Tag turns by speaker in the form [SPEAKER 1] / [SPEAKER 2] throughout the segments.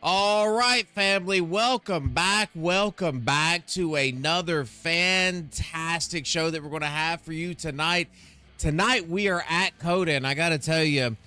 [SPEAKER 1] All right, family, welcome back. Welcome back to another fantastic show that we're going to have for you tonight. Tonight, we are at Cota, and I got to tell you,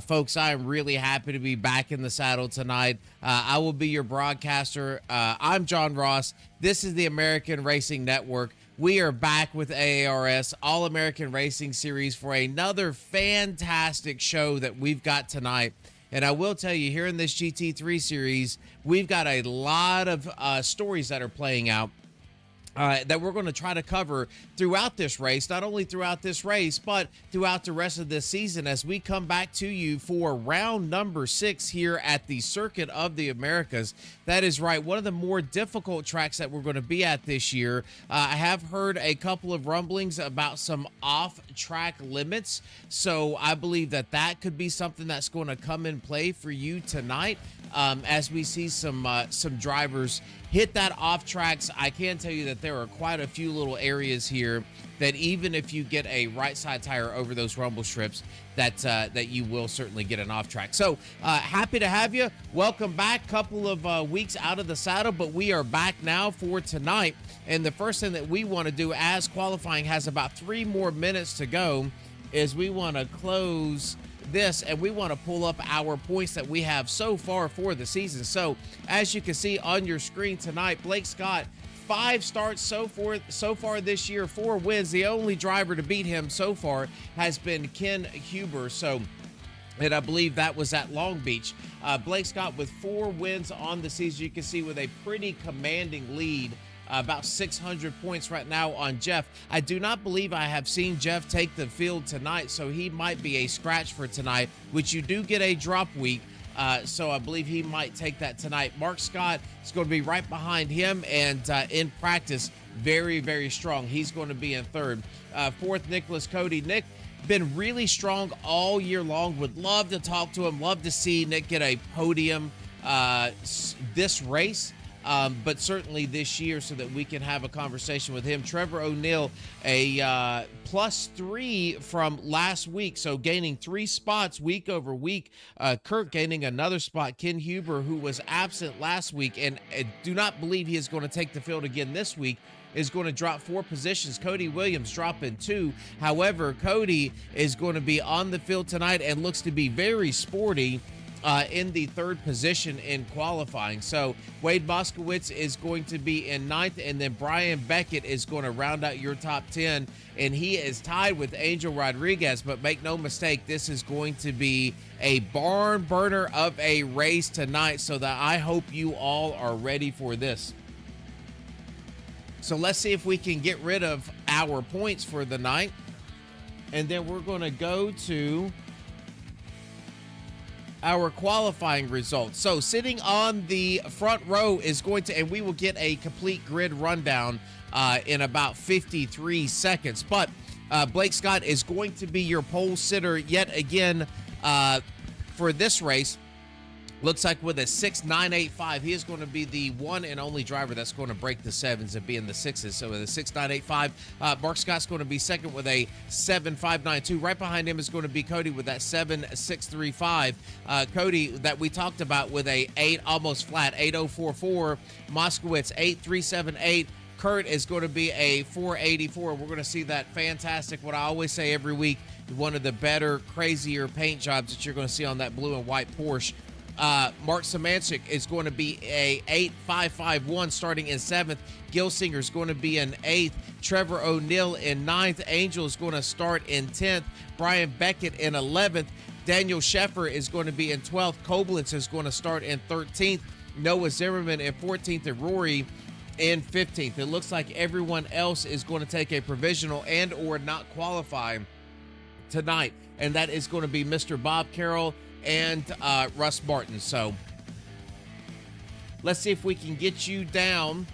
[SPEAKER 1] folks, I am really happy to be back in the saddle tonight. I will be your broadcaster. I'm John Ross. This is the American Racing Network. We are back with AARS, All American Racing Series, for another fantastic show that we've got tonight. And I will tell you, here in this GT3 series, we've got a lot of stories that are playing out that we're going to try to cover throughout this race, not only throughout this race, but throughout the rest of this season as we come back to you for round number 6 here at the Circuit of the Americas. That is right, one of the more difficult tracks that we're going to be at this year. I have heard a couple of rumblings about some off-track limits, so I believe that that could be something that's going to come in play for you tonight as we see some drivers hit that off tracks. I can tell you that there are quite a few little areas here that even if you get a right side tire over those rumble strips, that you will certainly get an off track. So happy to have you. Welcome back. Couple of weeks out of the saddle, but we are back now for tonight. And the first thing that we want to do, as qualifying has about 3 more minutes to go, is we want to close this and we want to pull up our points that we have so far for the season. So as you can see on your screen tonight, Blake Scott, 5 starts so far this year, 4 wins. The only driver to beat him so far has been Ken Huber. So, and I believe that was at Long Beach. Blake Scott with 4 wins on the season. You can see with a pretty commanding lead, about 600 points right now on Jeff. I do not believe I have seen Jeff take the field tonight, so he might be a scratch for tonight, which you do get a drop week. So I believe he might take that tonight. Mark Scott is going to be right behind him, and in practice, very, very strong. He's going to be in 3rd. 4th, Nicholas Cody. Nick been really strong all year long. Would love to talk to him. Love to see Nick get a podium this race. But certainly this year so that we can have a conversation with him. Trevor O'Neill, a +3 from last week, so gaining 3 spots week over week. Kurt gaining another spot. Ken Huber, who was absent last week, and do not believe he is going to take the field again this week, is going to drop 4 positions. Cody Williams dropping 2. However, Cody is going to be on the field tonight and looks to be very sporty in the 3rd position in qualifying. So Wade Moskowitz is going to be in 9th, and then Brian Beckett is going to round out your top 10, and he is tied with Angel Rodriguez. But make no mistake, this is going to be a barn burner of a race tonight, so that I hope you all are ready for this. So let's see if we can get rid of our points for the night, and then we're going to go to our qualifying results. So sitting on the front row is going to, and we will get a complete grid rundown in about 53 seconds. But Blake Scott is going to be your pole sitter yet again for this race. Looks like with a 6.985, he is going to be the one and only driver that's going to break the 7s and be in the 6s. So with a 6.985, Mark Scott's going to be second with a 7.592. Right behind him is going to be Cody with that 7.635. Cody, that we talked about, with a 8 almost flat, 8.044. Moskowitz, 8.378. Kurt is going to be a 4.84. We're going to see that fantastic, what I always say every week, one of the better, crazier paint jobs that you're going to see on that blue and white Porsche. Mark Samancic is going to be a 8.551 starting in 7th. Gilsinger is going to be in 8th. Trevor O'Neill in 9th. Angel is going to start in 10th. Brian Beckett in 11th. Daniel Sheffer is going to be in 12th. Koblenz is going to start in 13th. Noah Zimmerman in 14th, and Rory in 15th. It looks like everyone else is going to take a provisional and or not qualify tonight, and that is going to be Mr. Bob Carroll and Russ Martin. So let's see if we can get you down.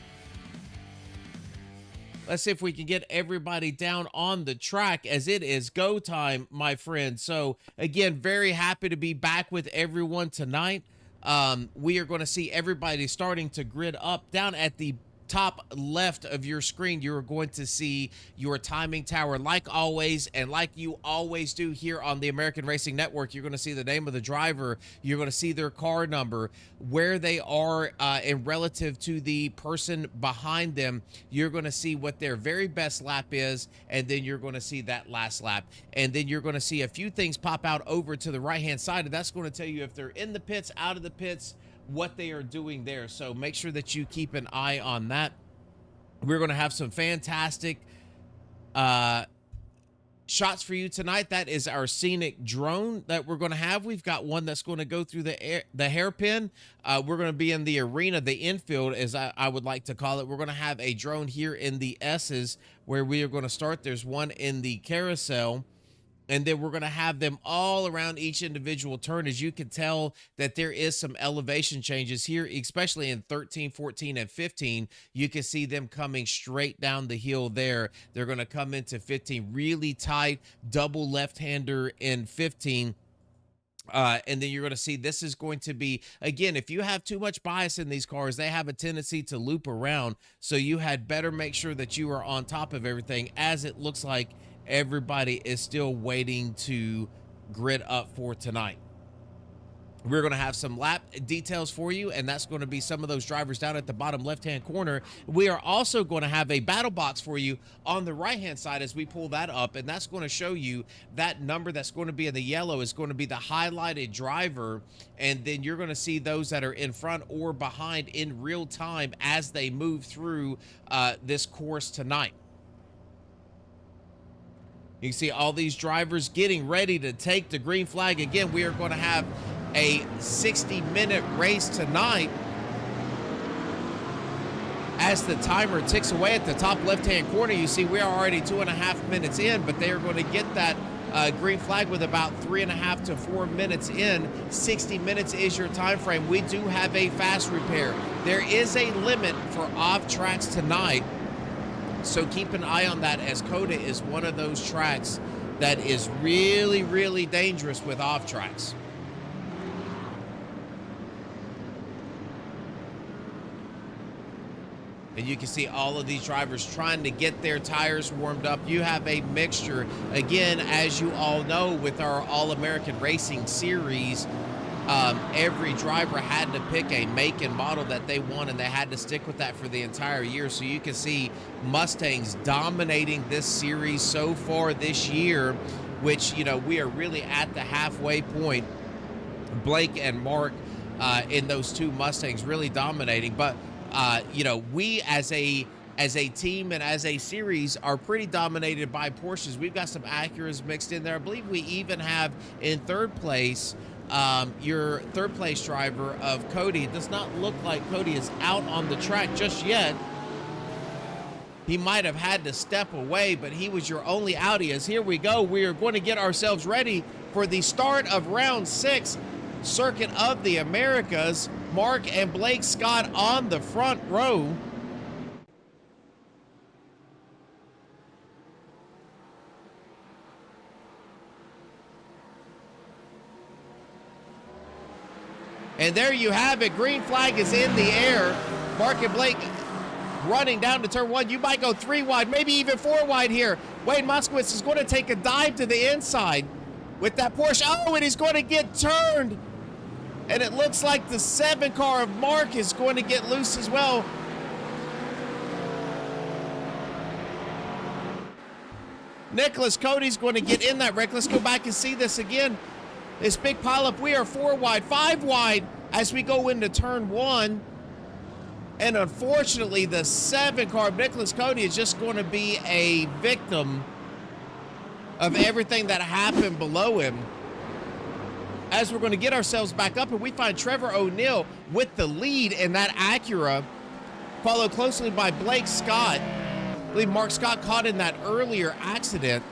[SPEAKER 1] Let's see if we can get everybody down on the track, as it is go time, my friend. So again, very happy to be back with everyone tonight. We are going to see everybody starting to grid up down at the top left of your screen, you're going to see your timing tower. Like always, and like you always do here on the American Racing Network, you're going to see the name of the driver. You're going to see their car number, where they are in relative to the person behind them. You're going to see what their very best lap is, and then you're going to see that last lap. And then you're going to see a few things pop out over to the right-hand side, and that's going to tell you if they're in the pits, out of the pits, what they are doing there. So make sure that you keep an eye on that. We're going to have some fantastic shots for you tonight. That is our scenic drone that we're going to have. We've got one that's going to go through the hairpin. We're going to be in the arena, the infield, as I would like to call it. We're going to have a drone here in the S's where we are going to start. There's one in the carousel. And then we're going to have them all around each individual turn. As you can tell that there is some elevation changes here, especially in 13, 14, and 15. You can see them coming straight down the hill there. They're going to come into 15 really tight, double left-hander in 15. And then you're going to see this is going to be, again, if you have too much bias in these cars, they have a tendency to loop around. So you had better make sure that you are on top of everything, as it looks like everybody is still waiting to grid up for tonight. We're going to have some lap details for you, and that's going to be some of those drivers down at the bottom left-hand corner. We are also going to have a battle box for you on the right-hand side as we pull that up, and that's going to show you that number that's going to be in the yellow is going to be the highlighted driver, and then you're going to see those that are in front or behind in real time as they move through this course tonight. You can see all these drivers getting ready to take the green flag. Again, we are going to have a 60-minute race tonight. As the timer ticks away at the top left-hand corner, you see we are already 2.5 minutes in, but they are going to get that green flag with about 3.5 to 4 minutes in. 60 minutes is your time frame. We do have a fast repair. There is a limit for off tracks tonight. So keep an eye on that, as Cota is one of those tracks that is really, really dangerous with off tracks. And you can see all of these drivers trying to get their tires warmed up. You have a mixture, again, as you all know, with our All-American Racing Series. Every driver had to pick a make and model that they want, and they had to stick with that for the entire year. So you can see Mustangs dominating this series so far this year, which, you know, we are really at the halfway point. Blake and Mark in those two Mustangs really dominating. But, you know, we as a team and as a series are pretty dominated by Porsches. We've got some Acuras mixed in there. I believe we even have in third place your third place driver of Cody. It does not look like Cody is out on the track just yet. He might have had to step away, but he was your only Audi. As here we go, we are going to get ourselves ready for the start of round 6, Circuit of the Americas. Mark and Blake Scott on the front row. And there you have it. Green flag is in the air. Mark and Blake running down to turn 1. You might go 3 wide, maybe even 4 wide here. Wayne Moskowitz is going to take a dive to the inside with that Porsche. Oh, and he's going to get turned. And it looks like the 7 car of Mark is going to get loose as well. Nicholas Cody's going to get in that wreck. Let's go back and see this again. This big pileup, we are 4 wide, 5 wide as we go into turn 1. And unfortunately, the 7 car of Nicholas Cody is just going to be a victim of everything that happened below him. As we're going to get ourselves back up, and we find Trevor O'Neill with the lead in that Acura, followed closely by Blake Scott. I believe Mark Scott caught in that earlier accident.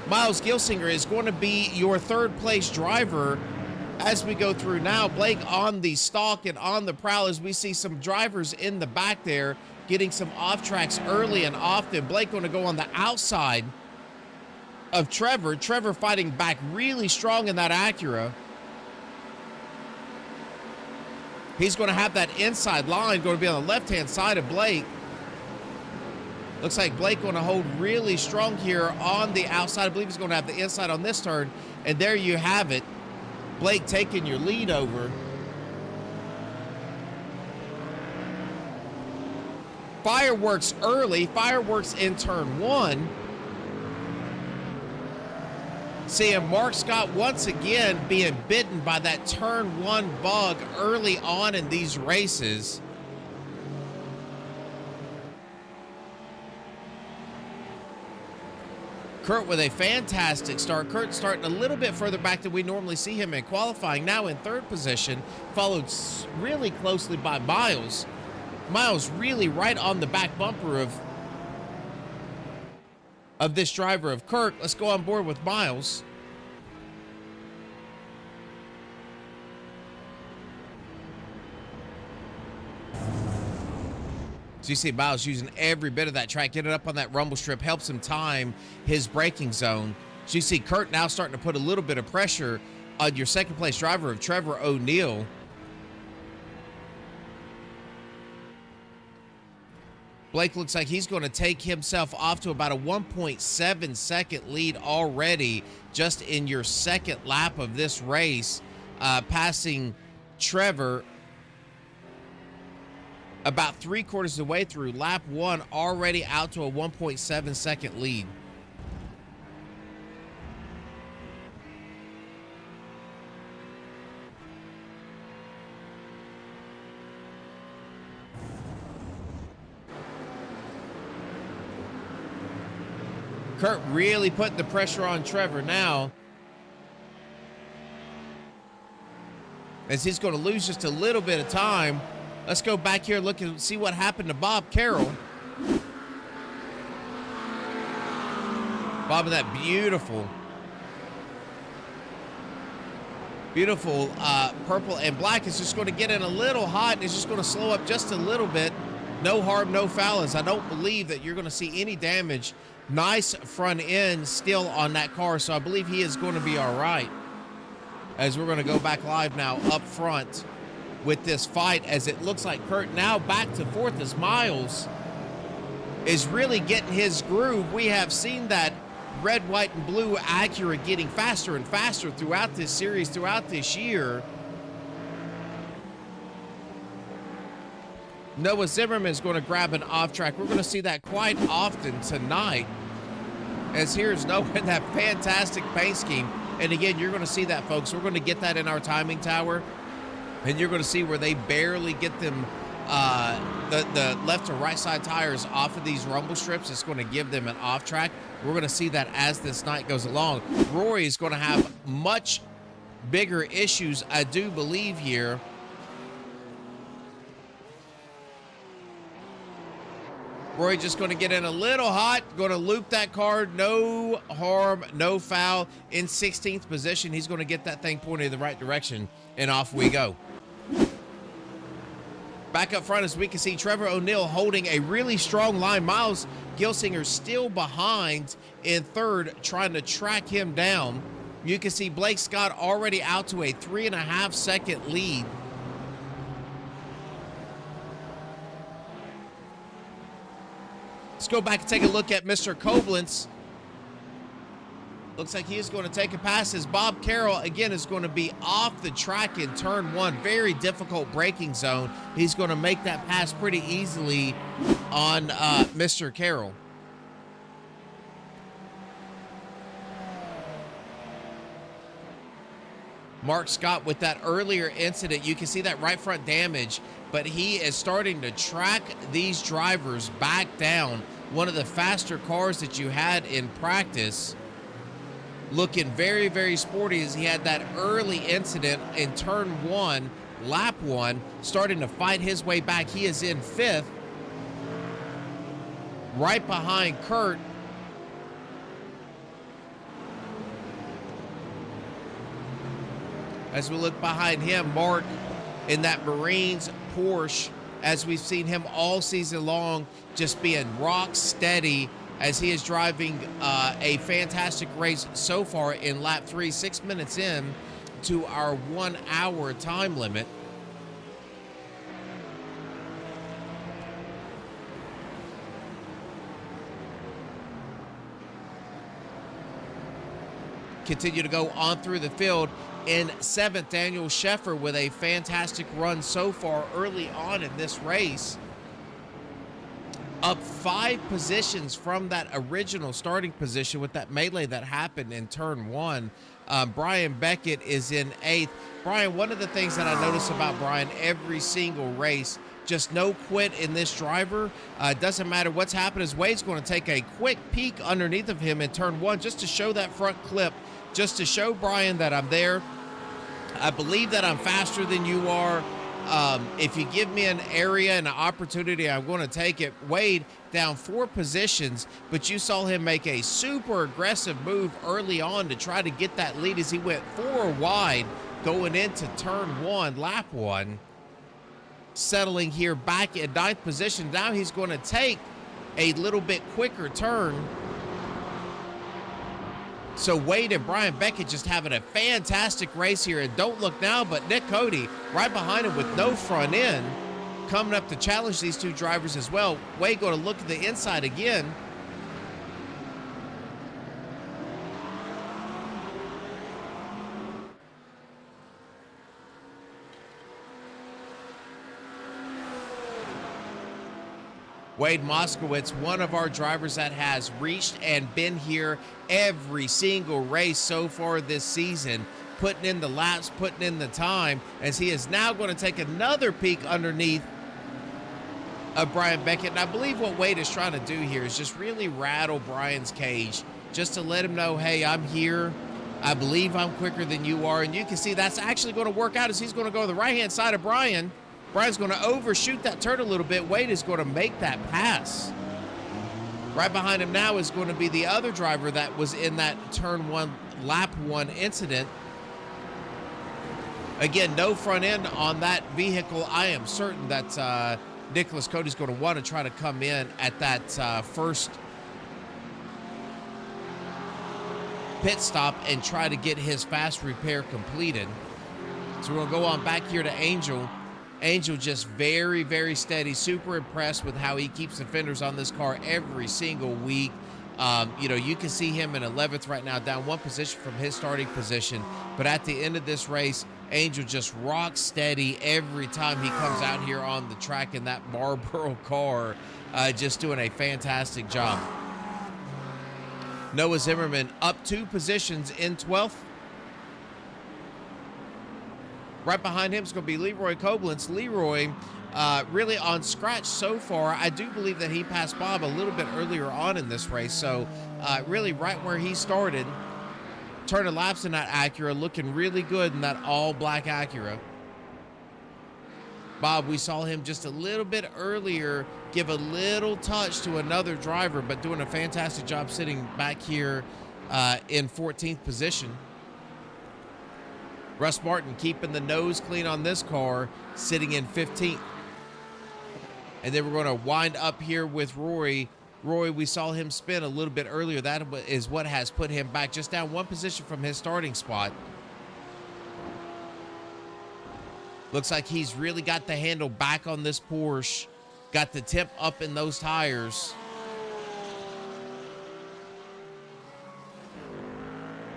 [SPEAKER 1] Miles Gilsinger is going to be your third place driver as we go through now. Blake on the stalk and on the prowl as we see some drivers in the back there getting some off tracks early and often. Blake going to go on the outside of Trevor. Trevor fighting back really strong in that Acura. He's going to have that inside line going to be on the left-hand side of Blake. Looks like Blake going to hold really strong here on the outside. I believe he's going to have the inside on this turn. And there you have it. Blake taking your lead over. Fireworks early. Fireworks in turn 1. Seeing Mark Scott once again being bitten by that turn 1 bug early on in these races. Kurt with a fantastic start. Kurt starting a little bit further back than we normally see him in qualifying. Now in 3rd position, followed really closely by Miles. Miles really right on the back bumper of this driver of Kurt. Let's go on board with Miles. So you see Miles using every bit of that track, getting up on that rumble strip, helps him time his braking zone. So you see Kurt now starting to put a little bit of pressure on your 2nd place driver of Trevor O'Neill. Blake looks like he's going to take himself off to about a 1.7 second lead already just in your 2nd lap of this race, passing Trevor about 3/4 of the way through lap 1, already out to a 1.7 second lead. Kurt really putting the pressure on Trevor now, as he's going to lose just a little bit of time. Let's go back here and look and see what happened to Bob Carroll. Bob in that beautiful purple and black is just going to get in a little hot, and it's just going to slow up just a little bit. No harm, no foul, as I don't believe that you're going to see any damage. Nice front end still on that car, so I believe he is going to be all right. As we're going to go back live now up front with this fight, as it looks like Kurt now back to 4th as Miles is really getting his groove. We have seen that red, white, and blue Acura getting faster and faster throughout this series, throughout this year. Noah Zimmerman is going to grab an off track. We're going to see that quite often tonight, as here's Noah in that fantastic paint scheme. And again, you're going to see that, folks. We're going to get that in our timing tower, and you're going to see where they barely get them the left or right side tires off of these rumble strips. It's going to give them an off track. We're going to see that as this night goes along. Rory is going to have much bigger issues, I do believe, here. Roy just going to get in a little hot, going to loop that car. No harm, no foul. In 16th position, he's going to get that thing pointed in the right direction, and off we go. Back up front, as we can see Trevor O'Neill holding a really strong line. Miles Gilsinger still behind in 3rd, trying to track him down. You can see Blake Scott already out to a 3.5 second lead. Let's go back and take a look at Mr. Koblenz. Looks like he is going to take a pass, as Bob Carroll, again, is going to be off the track in turn 1. Very difficult braking zone. He's going to make that pass pretty easily on Mr. Carroll. Mark Scott with that earlier incident, you can see that right front damage, but he is starting to track these drivers back down. One of the faster cars that you had in practice, looking very, very sporty, as he had that early incident in turn 1, lap 1, starting to fight his way back. He is in 5th, right behind Kurt. As we look behind him, Mark in that Marines Porsche, as we've seen him all season long, just being rock steady as he is driving a fantastic race so far in lap 3, 6 minutes in to our 1 hour time limit. continue to go on through the field. In 7th, Daniel Sheffer with a fantastic run so far early on in this race. Up 5 positions from that original starting position with that melee that happened in turn 1. Brian Beckett is in 8th. Brian, one of the things that I notice about Brian every single race, just no quit in this driver. Doesn't matter what's happening. Wade's going to take a quick peek underneath of him in turn 1 just to show that front clip, just to show Brian that I'm there. I believe that I'm faster than you are. If you give me an area and an opportunity, I'm going to take it. Wade down 4 positions, but you saw him make a super aggressive move early on to try to get that lead as he went 4 wide going into turn 1, lap 1. Settling here back in 9th position. Now he's going to take a little bit quicker turn. So Wade and Brian Beckett just having a fantastic race here. And don't look now, but Nick Cody right behind him with no front end, coming up to challenge these 2 drivers as well. Wade going to look at the inside again. Wade Moskowitz, one of our drivers that has reached and been here every single race so far this season, putting in the laps, putting in the time, as he is now going to take another peek underneath of Brian Beckett. And I believe what Wade is trying to do here is just really rattle Brian's cage, just to let him know, hey, I'm here. I believe I'm quicker than you are. And you can see that's actually going to work out as he's going to go to the right-hand side of Brian. Brian's going to overshoot that turn a little bit. Wade is going to make that pass. Right behind him now is going to be the other driver that was in that turn 1, lap 1 incident. Again, no front end on that vehicle. I am certain that Nicholas Cody's going to want to try to come in at that first pit stop and try to get his fast repair completed. So we're going to go on back here to Angel. Angel just very, very steady. Super impressed with how he keeps the fenders on this car every single week. You know, you can see him in 11th right now, down 1 position from his starting position. But at the end of this race, Angel just rock steady every time he comes out here on the track in that Marlboro car, just doing a fantastic job. Noah Zimmerman up 2 positions in 12th. Right behind him is going to be Leroy Koblenz. Leroy really on scratch so far. I do believe that he passed Bob a little bit earlier on in this race. So really right where he started, turning laps in that Acura, looking really good in that all-black Acura. Bob, we saw him just a little bit earlier give a little touch to another driver, but doing a fantastic job sitting back here in 14th position. Russ Martin keeping the nose clean on this car, sitting in 15th. And then we're going to wind up here with Rory. Rory, we saw him spin a little bit earlier. That is what has put him back just down 1 position from his starting spot. Looks like he's really got the handle back on this Porsche. Got the tip up in those tires.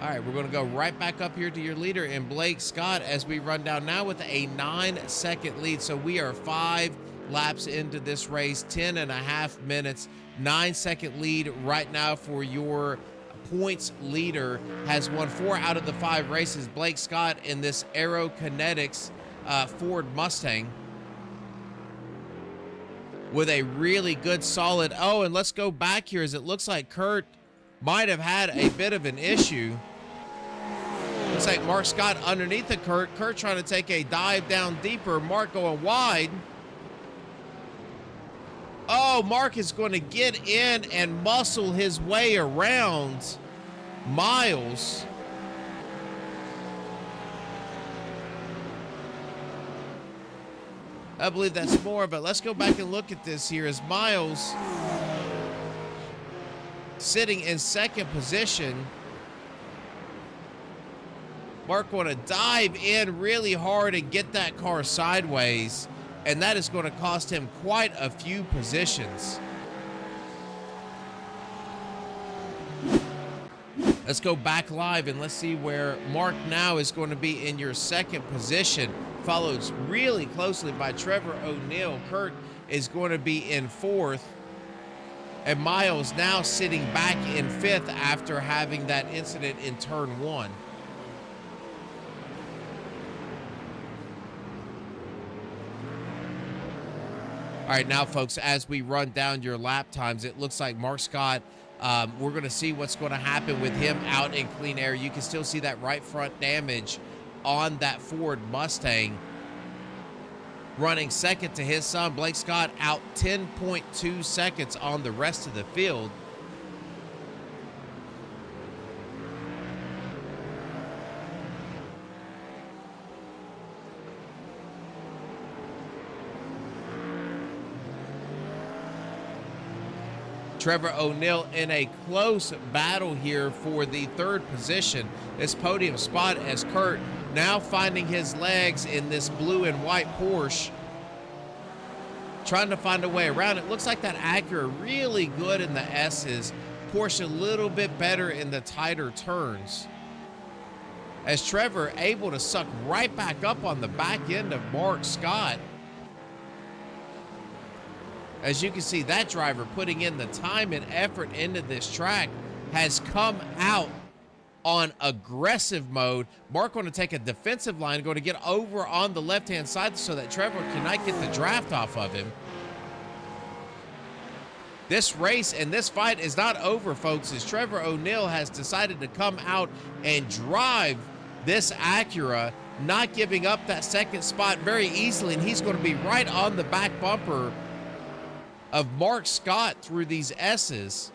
[SPEAKER 1] All right, we're going to go right back up here to your leader in Blake Scott as we run down now with a 9-second lead. So we are 5 laps into this race, 10.5 minutes, 9-second lead right now for your points leader. Has won 4 out of the 5 races. Blake Scott in this Aero Kinetics Ford Mustang with a really good solid. Oh, and let's go back here as it looks like Kurt might have had a bit of an issue. Looks like Mark Scott underneath the Kurt. Kurt trying to take a dive down deeper. Mark going wide. Oh, Mark is going to get in and muscle his way around Miles. I believe that's more, but let's go back and look at this here as Miles sitting in 2nd position. Mark going to dive in really hard and get that car sideways, and that is going to cost him quite a few positions. Let's go back live and let's see where Mark now is going to be in your second position, followed really closely by Trevor O'Neill. Kurt is going to be in fourth, and Miles now sitting back in fifth after having that incident in turn one. All right, now, folks, as we run down your lap times, it looks like Mark Scott, we're going to see what's going to happen with him out in clean air. You can still see that right front damage on that Ford Mustang. Running second to his son, Blake Scott, out 10.2 seconds on the rest of the field. Trevor O'Neill in a close battle here for the third position, this podium spot, as Kurt now finding his legs in this blue and white Porsche, trying to find a way around. It looks like that Acura really good in the S's, Porsche a little bit better in the tighter turns, as Trevor able to suck right back up on the back end of Mark Scott. As you can see, that driver putting in the time and effort into this track has come out on aggressive mode. Mark going to take a defensive line, going to get over on the left-hand side so that Trevor cannot get the draft off of him. This race and this fight is not over, folks, as Trevor O'Neill has decided to come out and drive this Acura, not giving up that second spot very easily, and he's going to be right on the back bumper of Mark Scott through these S's.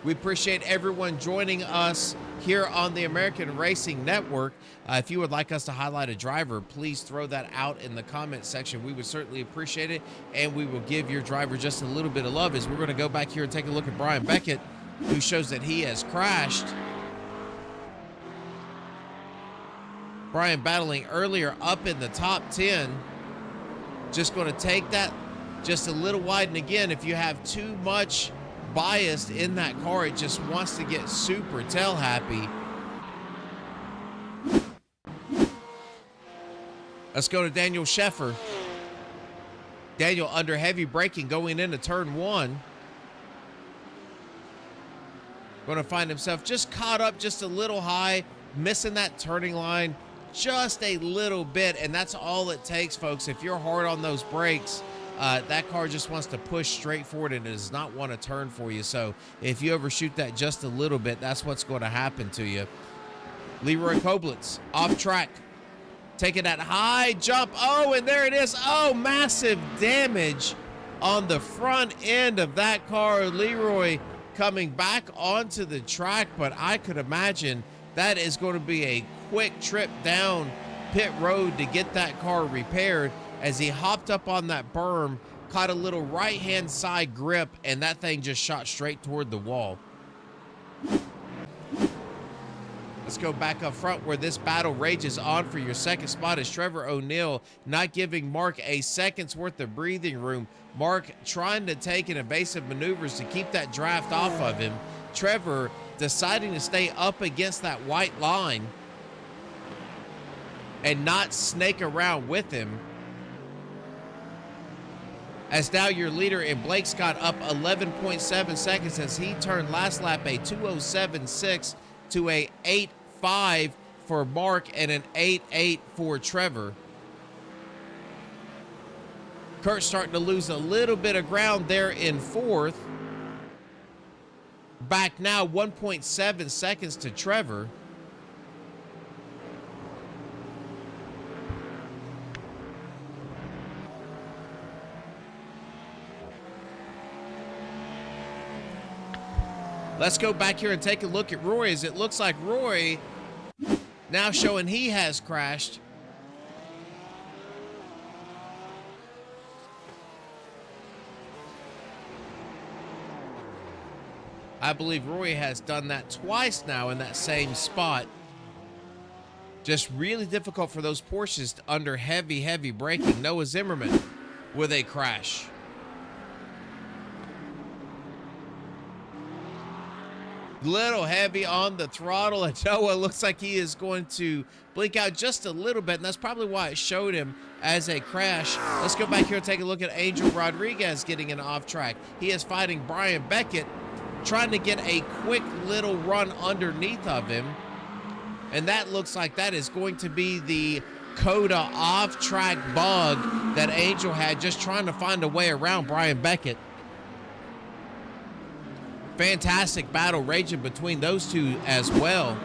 [SPEAKER 1] We appreciate everyone joining us here on the American Racing Network. If you would like us to highlight a driver, please throw that out in the comment section. We would certainly appreciate it, and we will give your driver just a little bit of love, as we're going to go back here and take a look at Brian Beckett, who shows that he has crashed. Brian battling earlier up in the top 10. Just going to take that just a little wide. And again, if you have too much bias in that car, it just wants to get super tail happy. Let's go to Daniel Sheffer. Daniel under heavy braking going into turn one. Going to find himself just caught up just a little high, missing that turning line just a little bit, and that's all it takes, folks. If you're hard on those brakes, that car just wants to push straight forward and does not want to turn for you. So if you overshoot that just a little bit, that's what's going to happen to you. Leroy Koblitz off track, taking that high jump. Oh, and there it is. Oh, massive damage on the front end of that car. Leroy coming back onto the track, but I could imagine that is going to be a quick trip down pit road to get that car repaired, as he hopped up on that berm, caught a little right-hand side grip, and that thing just shot straight toward the wall. Let's go back up front where this battle rages on for your second spot, is Trevor O'Neill not giving Mark a second's worth of breathing room. Mark trying to take an evasive maneuvers to keep that draft off of him. Trevor deciding to stay up against that white line and not snake around with him. As now your leader in Blake Scott up 11.7 seconds as he turned last lap a 2:07.6 to a 8.5 for Mark and an 8.8 for Trevor. Kurt starting to lose a little bit of ground there in fourth. Back now 1.7 seconds to Trevor. Let's go back here and take a look at Roy, as it looks like Roy now showing he has crashed. I believe Roy has done that twice now in that same spot. Just really difficult for those Porsches under heavy, heavy braking. Noah Zimmerman with a crash. Little heavy on the throttle, and Noah looks like he is going to blink out just a little bit, and that's probably why it showed him as a crash. Let's go back here and take a look at Angel Rodriguez getting an off track. He is fighting Brian Beckett, trying to get a quick little run underneath of him, and that looks like that is going to be the Cota off-track bug that Angel had, just trying to find a way around Brian Beckett. Fantastic battle raging between those two as well.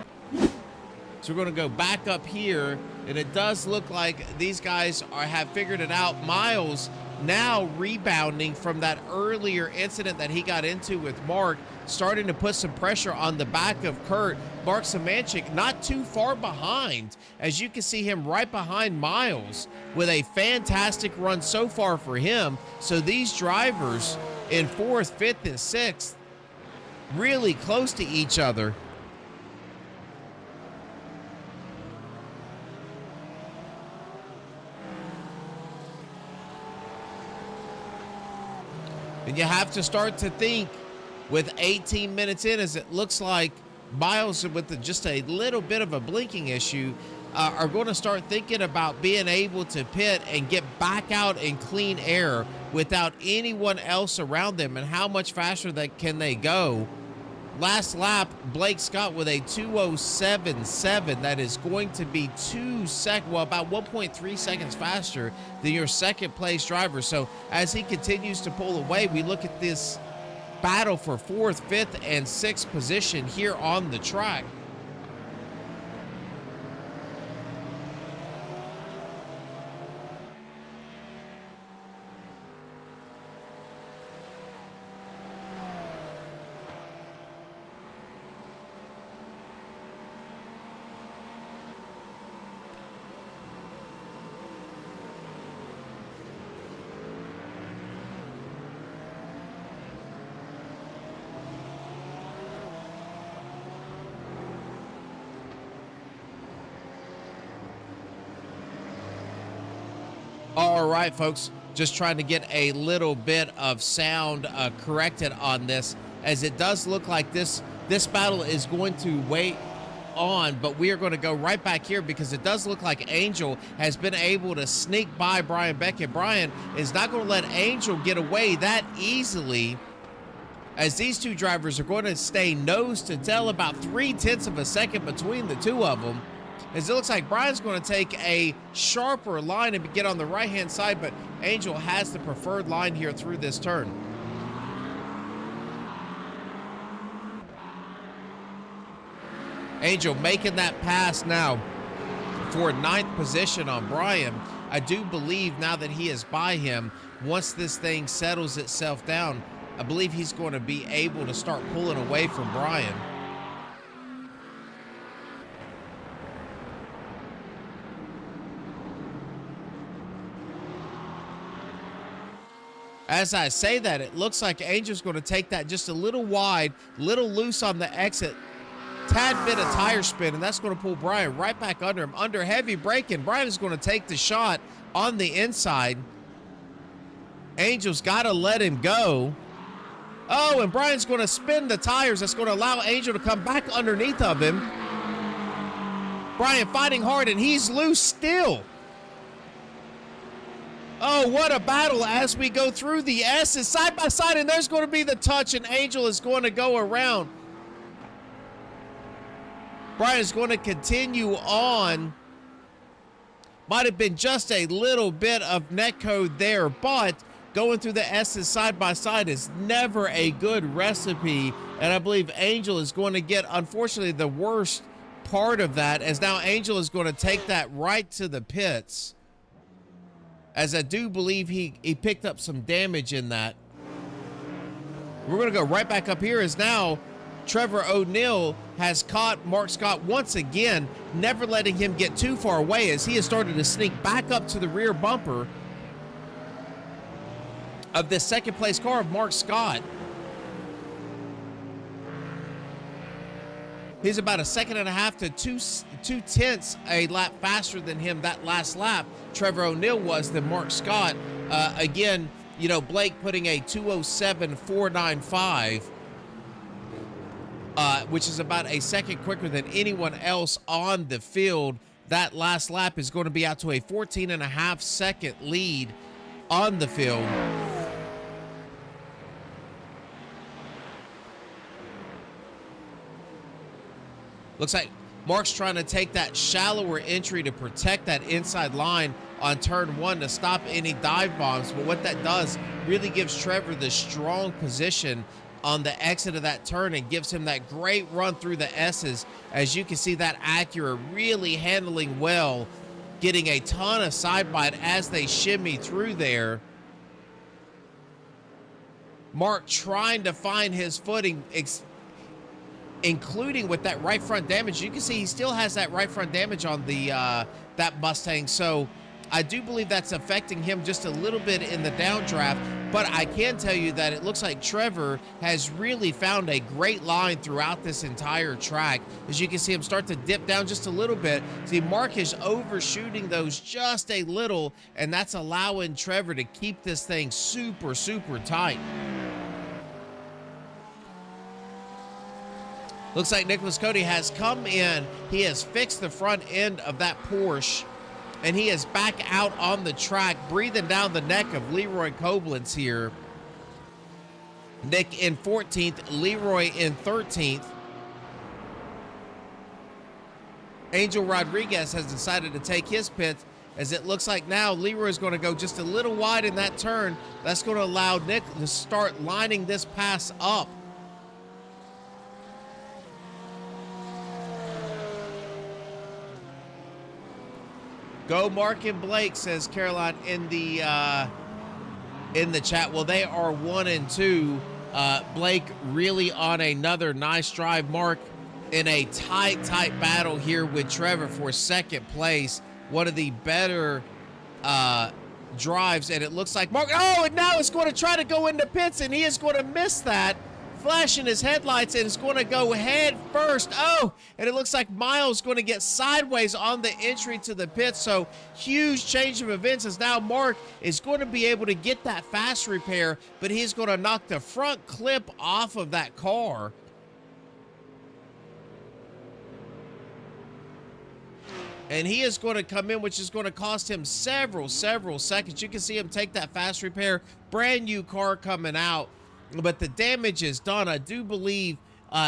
[SPEAKER 1] So we're going to go back up here, and it does look like these guys have figured it out. Miles now rebounding from that earlier incident that he got into with Mark, starting to put some pressure on the back of Kurt. Mark Samanchik not too far behind, as you can see him right behind Miles with a fantastic run so far for him. So these drivers in 4th, 5th, and 6th really close to each other. And you have to start to think with 18 minutes in, as it looks like Miles with just a little bit of a blinking issue are going to start thinking about being able to pit and get back out in clean air without anyone else around them, and how much faster can they go. Last lap, Blake Scott with a 2:07.7. That is going to be about 1.3 seconds faster than your second place driver. So as he continues to pull away, we look at this battle for 4th, 5th, and 6th position here on the track. All right, folks, just trying to get a little bit of sound corrected on this, as it does look like this battle is going to wait on, but we are going to go right back here, because it does look like Angel has been able to sneak by Brian Beckett. Brian is not going to let Angel get away that easily, as these two drivers are going to stay nose to tail, about 0.3 of a second between the two of them. As it looks like Brian's going to take a sharper line and get on the right-hand side, but Angel has the preferred line here through this turn. Angel making that pass now for 9th position on Brian. I do believe now that he is by him, once this thing settles itself down, I believe he's going to be able to start pulling away from Brian. As I say that, it looks like Angel's going to take that just a little wide, little loose on the exit, tad bit of tire spin, and that's going to pull Brian right back under him. Under heavy braking, Brian is going to take the shot on the inside. Angel's got to let him go. Oh, and Brian's going to spin the tires. That's going to allow Angel to come back underneath of him. Brian fighting hard, and he's loose still. Oh, what a battle as we go through the S's side by side, and there's going to be the touch, and Angel is going to go around. Brian is going to continue on. Might have been just a little bit of netcode there, but going through the S's side by side is never a good recipe, and I believe Angel is going to get, unfortunately, the worst part of that, as now Angel is going to take that right to the pits, as I do believe he picked up some damage in that. We're going to go right back up here, as now Trevor O'Neill has caught Mark Scott once again, never letting him get too far away, as he has started to sneak back up to the rear bumper of this second place car of Mark Scott. He's about 1.5 to 2.2 a lap faster than him that last lap. Trevor O'Neill was than Mark Scott. Again, you know, Blake putting a 2:07.495 which is about a second quicker than anyone else on the field. That last lap is going to be out to a 14.5-second lead on the field. Looks like Mark's trying to take that shallower entry to protect that inside line on turn 1 to stop any dive bombs. But what that does really gives Trevor the strong position on the exit of that turn and gives him that great run through the S's. As you can see, that Acura really handling well, getting a ton of side bite as they shimmy through there. Mark trying to find his footing, including with that right front damage. You can see he still has that right front damage on the that Mustang, so I do believe that's affecting him just a little bit in the downdraft. But I can tell you that it looks like Trevor has really found a great line throughout this entire track. As you can see him start to dip down just a little bit. See, Mark is overshooting those just a little, and that's allowing Trevor to keep this thing super, super tight. Looks like Nicholas Cota has come in. He has fixed the front end of that Porsche, and he is back out on the track, breathing down the neck of Leroy Koblenz here. Nick in 14th, Leroy in 13th. Angel Rodriguez has decided to take his pit, as it looks like now Leroy is going to go just a little wide in that turn. That's going to allow Nick to start lining this pass up. Go Mark and Blake, says Caroline in the chat. Well, they are 1 and 2. Blake really on another nice drive. Mark in a tight battle here with Trevor for second place. One of the better drives, and it looks like Mark, and now it's going to try to go into pits, and he is going to miss that, flashing his headlights, and it's going to go head first. And it looks like Miles going to get sideways on the entry to the pit. So huge change of events, as now Mark is going to be able to get that fast repair, but he's going to knock the front clip off of that car. And he is going to come in, which is going to cost him several seconds. You can see him take that fast repair, brand new car coming out. But the damage is done. I do believe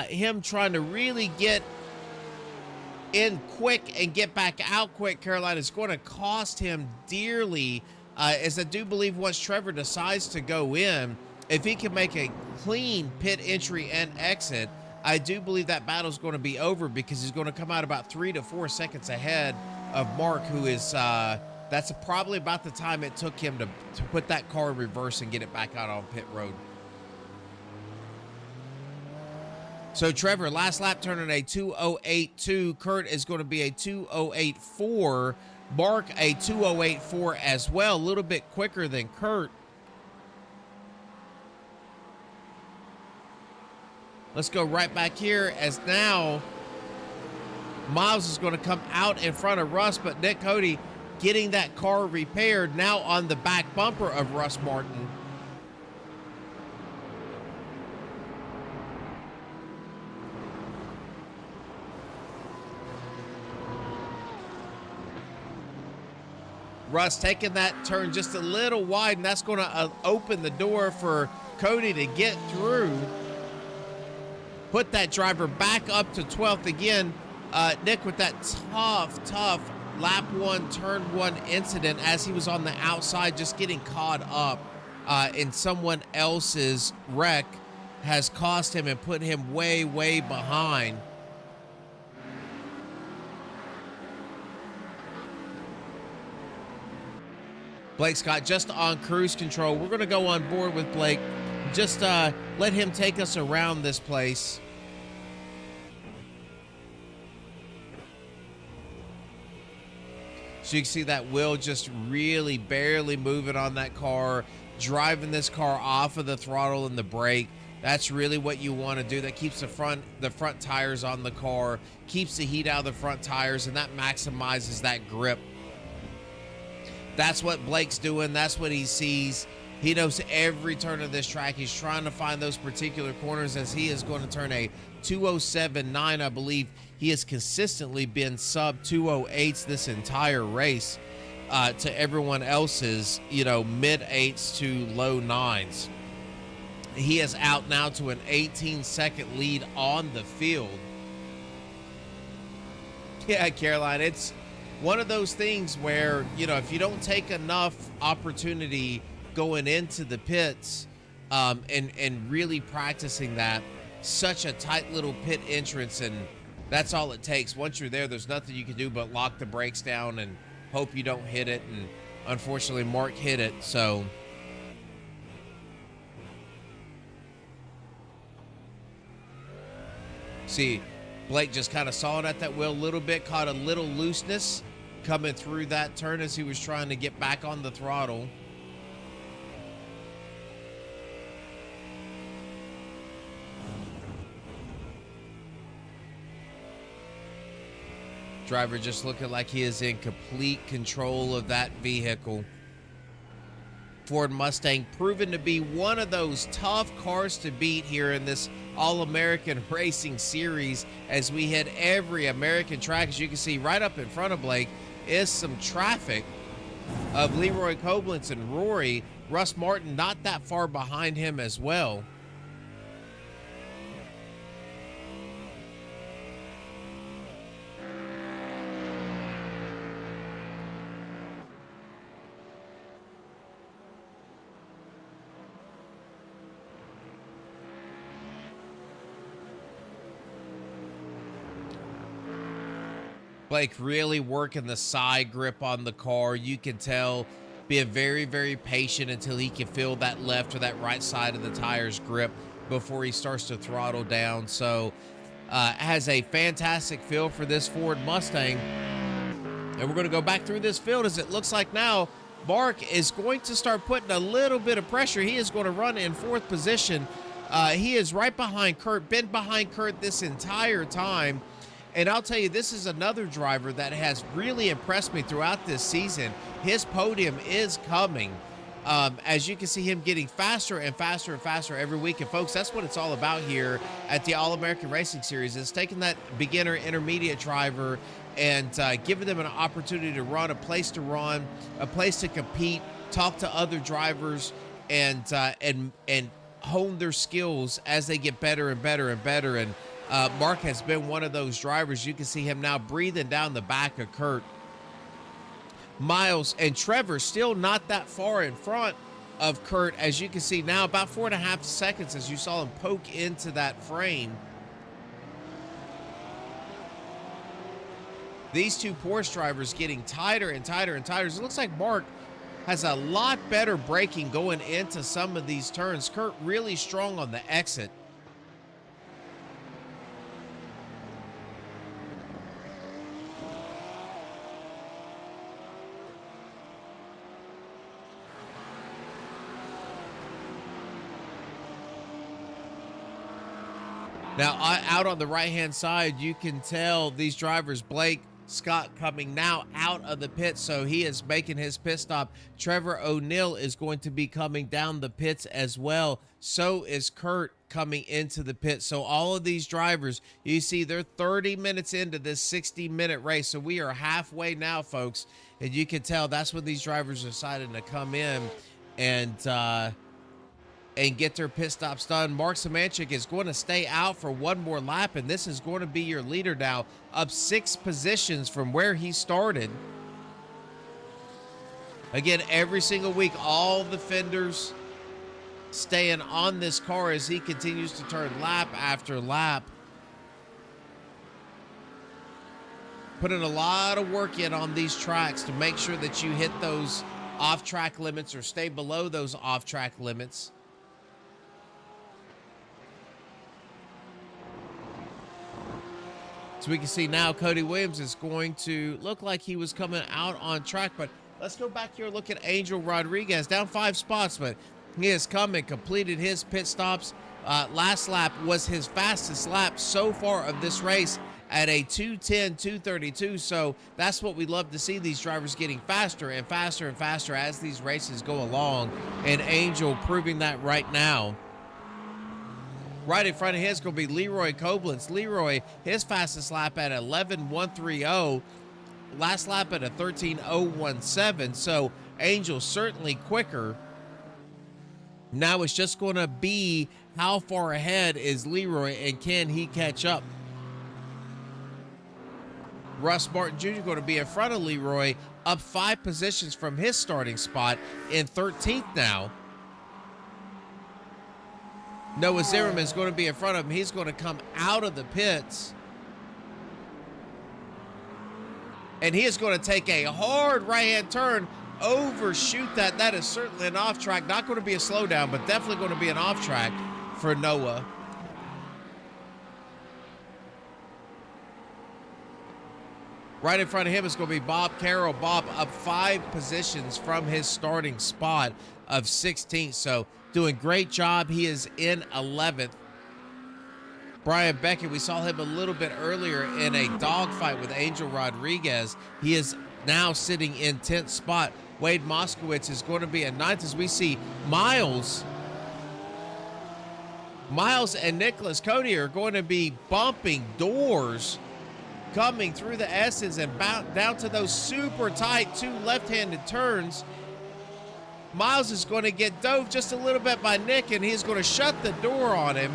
[SPEAKER 1] him trying to really get in quick and get back out quick, Caroline, is going to cost him dearly. As I do believe once Trevor decides to go in, if he can make a clean pit entry and exit, I do believe that battle is going to be over, because he's going to come out about 3 to 4 seconds ahead of Mark, who is that's probably about the time it took him to put that car in reverse and get it back out on pit road. So Trevor, last lap turning a 2:08.2. Kurt is going to be a 2:08.4. Mark a 2:08.4 as well, a little bit quicker than Kurt. Let's go right back here, as now Miles is going to come out in front of Russ, but Nick Cody getting that car repaired now on the back bumper of Russ Martin. Russ taking that turn just a little wide, and that's going to open the door for Cody to get through. Put that driver back up to 12th again. Nick with that tough lap 1, turn 1 incident, as he was on the outside just getting caught up in someone else's wreck, has cost him and put him way behind. Blake Scott just on cruise control. We're going to go on board with Blake. Just let him take us around this place. So you can see that Will just really barely moving on that car, driving this car off of the throttle and the brake. That's really what you want to do. That keeps the front tires on the car, keeps the heat out of the front tires, and that maximizes that grip. That's what Blake's doing. That's what he sees. He knows every turn of this track. He's trying to find those particular corners as he is going to turn a 207.9. I believe he has consistently been sub 208s this entire race to everyone else's, mid 8s to low 9s. He is out now to an 18-second lead on the field. Yeah, Caroline, it's one of those things where, if you don't take enough opportunity going into the pits and really practicing that, such a tight little pit entrance, and that's all it takes. Once you're there, there's nothing you can do but lock the brakes down and hope you don't hit it. And unfortunately, Mark hit it. So see, Blake just kind of sawed at that wheel a little bit, caught a little looseness coming through that turn as he was trying to get back on the throttle. Driver just looking like he is in complete control of that vehicle. Ford Mustang proven to be one of those tough cars to beat here in this All-American Racing Series as we hit every American track. As you can see right up in front of Blake is some traffic of Leroy Koblenz and Rory. Russ Martin not that far behind him as well. Blake really working the side grip on the car. You can tell, being very, very patient until he can feel that left or that right side of the tire's grip before he starts to throttle down. So has a fantastic feel for this Ford Mustang. And we're going to go back through this field as it looks like now Mark is going to start putting a little bit of pressure. He is going to run in 4th position. He is right behind Kurt, been behind Kurt this entire time. And I'll tell you, this is another driver that has really impressed me throughout this season. His podium is coming. As you can see him getting faster and faster and faster every week. And folks, that's what it's all about here at the All-American Racing Series. It's taking that beginner intermediate driver and giving them an opportunity to run, a place to compete, talk to other drivers, and hone their skills as they get better and better and better. And Mark has been one of those drivers. You can see him now breathing down the back of Kurt. Miles and Trevor still not that far in front of Kurt, as you can see now, about 4.5 seconds as you saw him poke into that frame. These two Porsche drivers getting tighter and tighter and tighter. It looks like Mark has a lot better braking going into some of these turns. Kurt really strong on the exit. Now, out on the right-hand side, you can tell these drivers, Blake, Scott coming now out of the pit, so he is making his pit stop. Trevor O'Neill is going to be coming down the pits as well. So is Kurt coming into the pit. So all of these drivers, you see they're 30 minutes into this 60-minute race. So we are halfway now, folks. And you can tell that's when these drivers decided to come in and get their pit stops done. Mark Semanchik is going to stay out for one more lap, and this is going to be your leader now, up 6 positions from where he started. Again, every single week, all the fenders staying on this car as he continues to turn lap after lap. Putting a lot of work in on these tracks to make sure that you hit those off-track limits or stay below those off-track limits. So we can see now Cody Williams is going to look like he was coming out on track, but let's go back here and look at Angel Rodriguez, down 5 spots, but he has come and completed his pit stops. Last lap was his fastest lap so far of this race at a 210, 232. So that's what we love to see, these drivers getting faster and faster and faster as these races go along. And Angel proving that right now. Right in front of him is going to be Leroy Koblenz. Leroy, his fastest lap at 11.130. Last lap at a 13.017. So Angel certainly quicker. Now it's just going to be how far ahead is Leroy and can he catch up? Russ Martin Jr. going to be in front of Leroy, up 5 positions from his starting spot in 13th now. Noah Zimmerman's going to be in front of him. He's going to come out of the pits. And he is going to take a hard right-hand turn, overshoot that. That is certainly an off-track. Not going to be a slowdown, but definitely going to be an off-track for Noah. Right in front of him is going to be Bob Carroll. Bob up 5 positions from his starting spot of 16th. So doing great job. He is in 11th. Brian Beckett, we saw him a little bit earlier in a dogfight with Angel Rodriguez. He is now sitting in 10th spot. Wade Moskowitz is going to be in 9th as we see Miles and Nicholas Cody are going to be bumping doors coming through the S's and down to those super tight 2 left-handed turns. Miles is going to get dove just a little bit by Nick, and he's going to shut the door on him.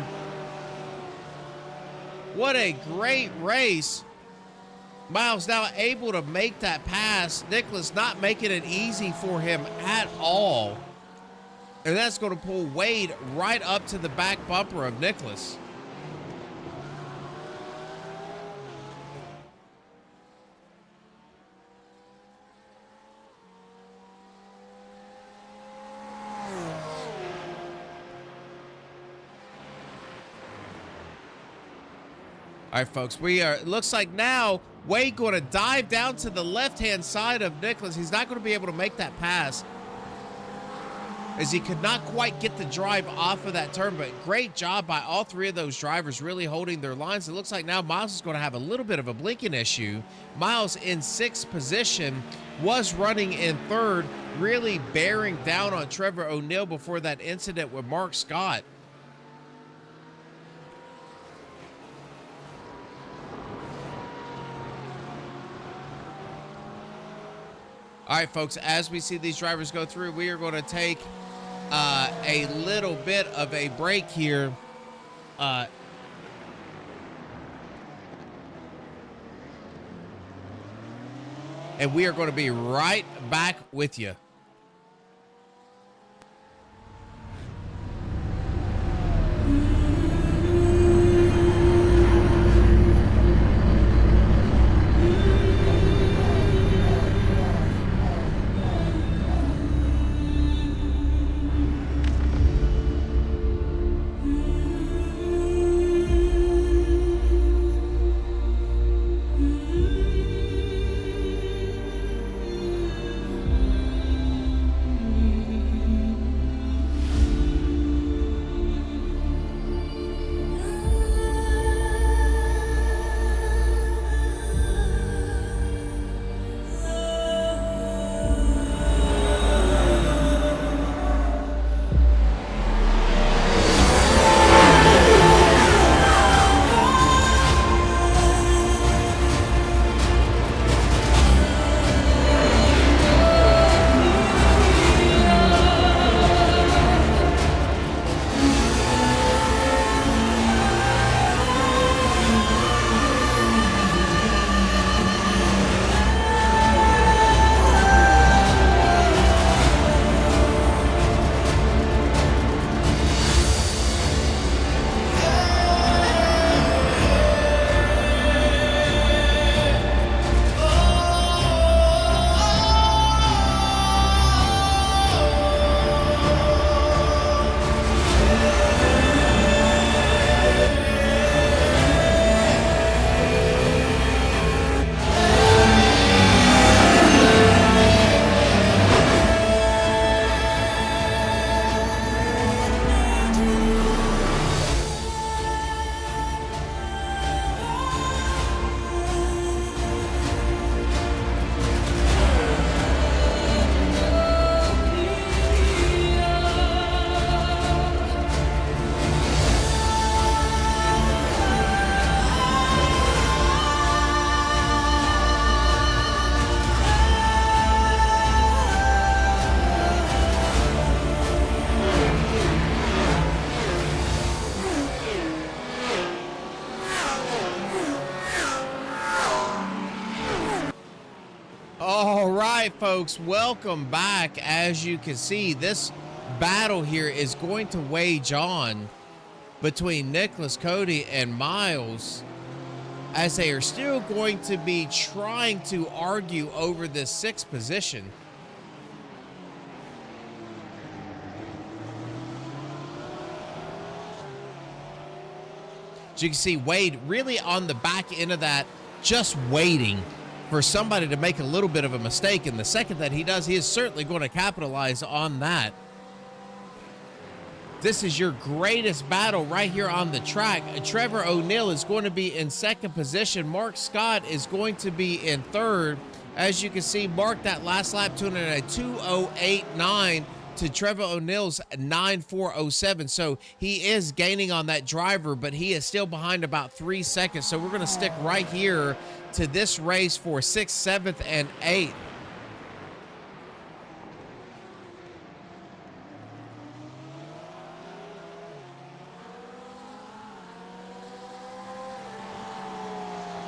[SPEAKER 1] What a great race. Miles now able to make that pass. Nicholas not making it easy for him at all. And that's going to pull Wade right up to the back bumper of Nicholas. All right, folks, it looks like now Wade going to dive down to the left-hand side of Nicholas. He's not going to be able to make that pass as he could not quite get the drive off of that turn, but great job by all 3 of those drivers really holding their lines. It looks like now Miles is going to have a little bit of a blinking issue. Miles in 6th position, was running in 3rd, really bearing down on Trevor O'Neill before that incident with Mark Scott. All right, folks, as we see these drivers go through, we are going to take a little bit of a break here. And we are going to be right back with you. folks, welcome back. As you can see, this battle here is going to wage on between Nicholas, Cody, and Miles, as they are still going to be trying to argue over this sixth position. As you can see, Wade really on the back end of that, just waiting for somebody to make a little bit of a mistake. And the second that he does, he is certainly going to capitalize on that. This is your greatest battle right here on the track. Trevor O'Neill is going to be in second position. Mark Scott is going to be in third. As you can see, Mark, that last lap, tuning in at 2:08.9 to Trevor O'Neill's 9:4.07. So he is gaining on that driver, but he is still behind about 3 seconds. So we're going to stick right here to this race for 6th, 7th, and 8th.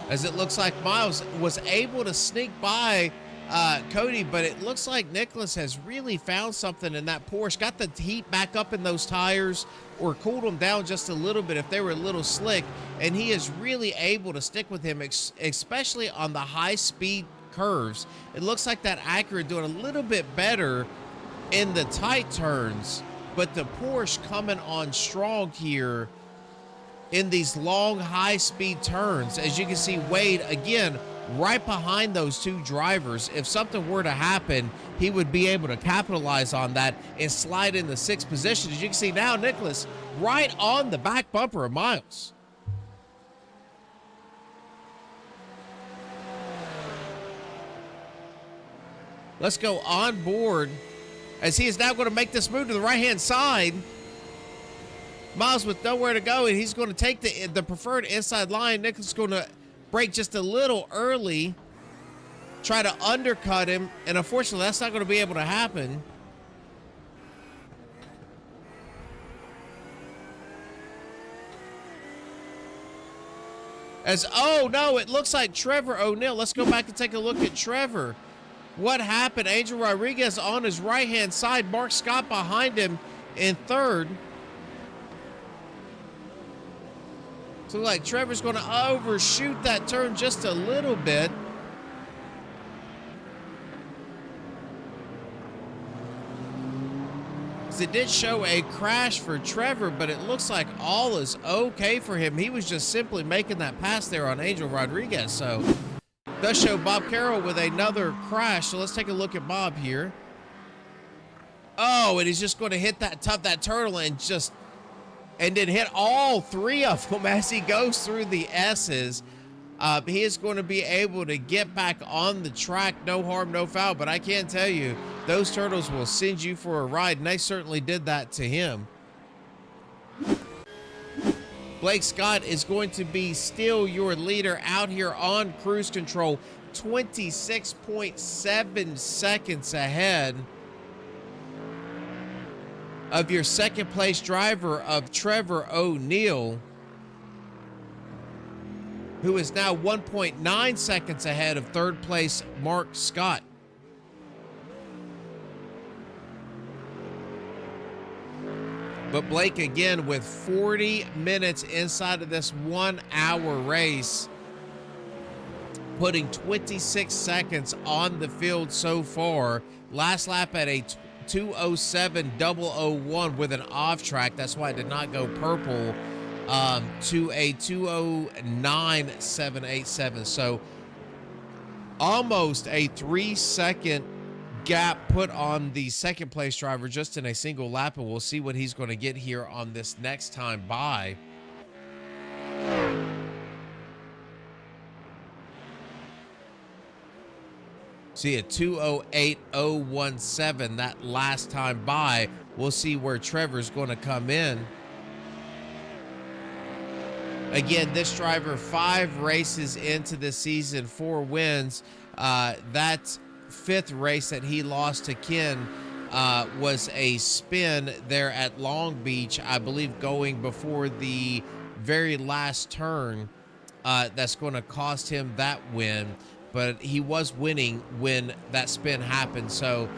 [SPEAKER 1] As it looks like Miles was able to sneak by Cody, but it looks like Nicholas has really found something in that Porsche. Got the heat back up in those tires, or cooled them down just a little bit if they were a little slick, and he is really able to stick with him, especially on the high-speed curves. It looks like that Acura doing a little bit better in the tight turns, but the Porsche coming on strong here in these long, high-speed turns. As you can see, Wade, again, right behind those two drivers. If something were to happen, he would be able to capitalize on that and slide in the 6th position. As you can see now, Nicholas right on the back bumper of Miles. Let's go on board, as he is now going to make this move to the right-hand side. Miles with nowhere to go, and he's going to take the preferred inside line. Nicholas is going to brake just a little early, try to undercut him, and unfortunately that's not going to be able to happen. Oh no, it looks like Trevor O'Neill. Let's go back and take a look at Trevor. What happened? Angel Rodriguez on his right-hand side, Mark Scott behind him in third. So like Trevor's going to overshoot that turn just a little bit. It did show a crash for Trevor, but it looks like all is okay for him. He was just simply making that pass there on Angel Rodriguez. So it does show Bob Carroll with another crash. So let's take a look at Bob here. Oh, and he's just going to hit that turtle and then hit all three of them as he goes through the S's. He is going to be able to get back on the track, no harm, no foul. But I can tell you, those turtles will send you for a ride, and they certainly did that to him. Blake Scott is going to be still your leader out here on cruise control, 26.7 seconds ahead of your second place driver of Trevor O'Neill, who is now 1.9 seconds ahead of third place Mark Scott. But Blake again with 40 minutes inside of this 1 hour race, putting 26 seconds on the field so far. Last lap at a 2:07.001 with an off track. That's why it did not go purple, to a 2:09.787. So almost a 3-second gap put on the second place driver just in a single lap, and we'll see what he's going to get here on this next time by. See a 2:08.017 that last time by. We'll see where Trevor's going to come in. Again, this driver 5 races into the season, 4 wins. That 5th race that he lost to Ken was a spin there at Long Beach, I believe, going before the very last turn. That's going to cost him that win. but he was winning when that spin happened. So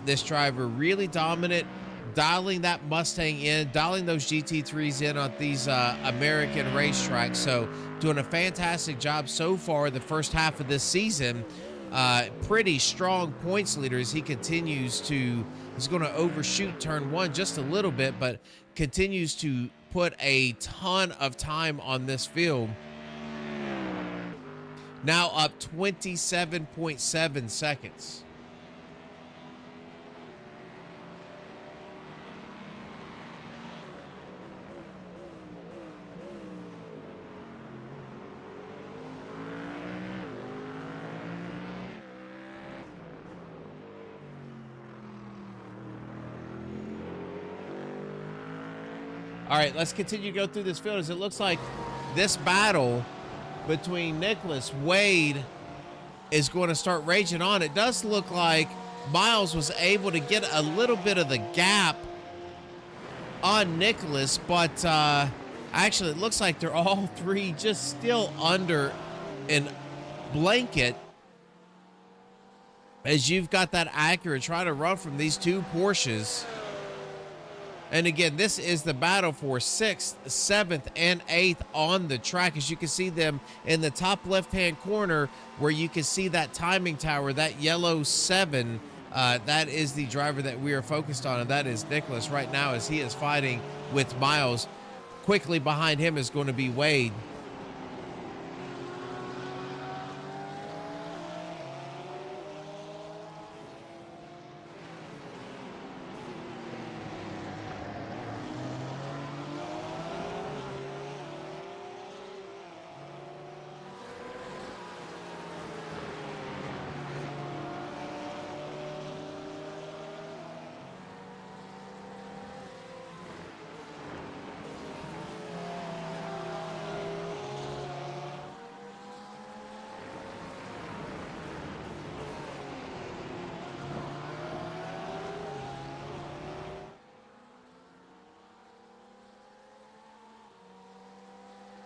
[SPEAKER 1] this driver really dominant, dialing that Mustang in, dialing those GT3s in on these American racetracks. So doing a fantastic job so far the first half of this season. Pretty strong points leader as he continues to, he's going to overshoot turn one just a little bit, but continues to put a ton of time on this field. Now up 27.7 seconds. All right, let's continue to go through this field as it looks like this battle between Nicholas Wade is going to start raging on. It does look like Miles was able to get a little bit of the gap on Nicholas, but actually it looks like they're all three just still under an blanket as you've got that Acura trying to run from these two Porsches. And again, this is the battle for 6th, 7th, and 8th on the track. As you can see them in the top left-hand corner where you can see that timing tower, that yellow 7, that is the driver that we are focused on, and that is Nicholas right now as he is fighting with Miles. Quickly behind him is going to be Wade.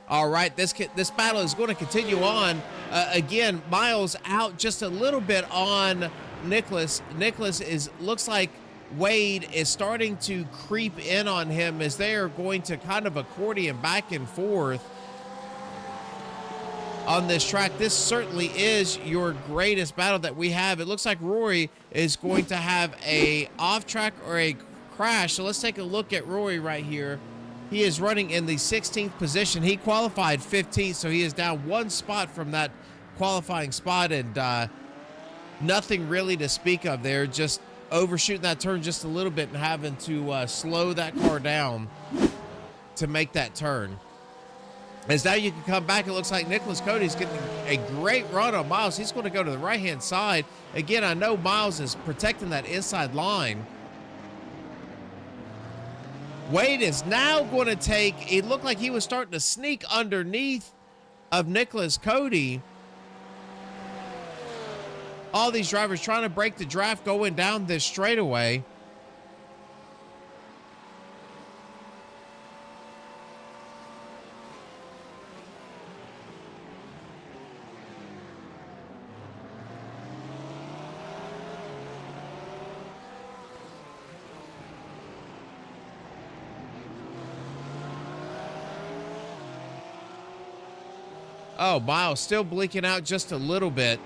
[SPEAKER 1] All right, this battle is going to continue on. Again, Miles out just a little bit on Nicholas. Nicholas looks like Wade is starting to creep in on him as they are going to kind of accordion back and forth on this track. This certainly is your greatest battle that we have. It looks like Rory is going to have a off track or a crash. So let's take a look at Rory right here. He is running in the 16th position. He qualified 15th, so he is down one spot from that qualifying spot, and nothing really to speak of there. Just overshooting that turn just a little bit and having to slow that car down to make that turn. As now you can come back, it looks like Nicholas Cody's getting a great run on Miles. He's going to go to the right-hand side. Again, I know Miles is protecting that inside line. Wade is now going to take, it looked like he was starting to sneak underneath of Nicholas Cody. All these drivers trying to break the draft going down this straightaway. Oh, Miles still blinking out just a little bit.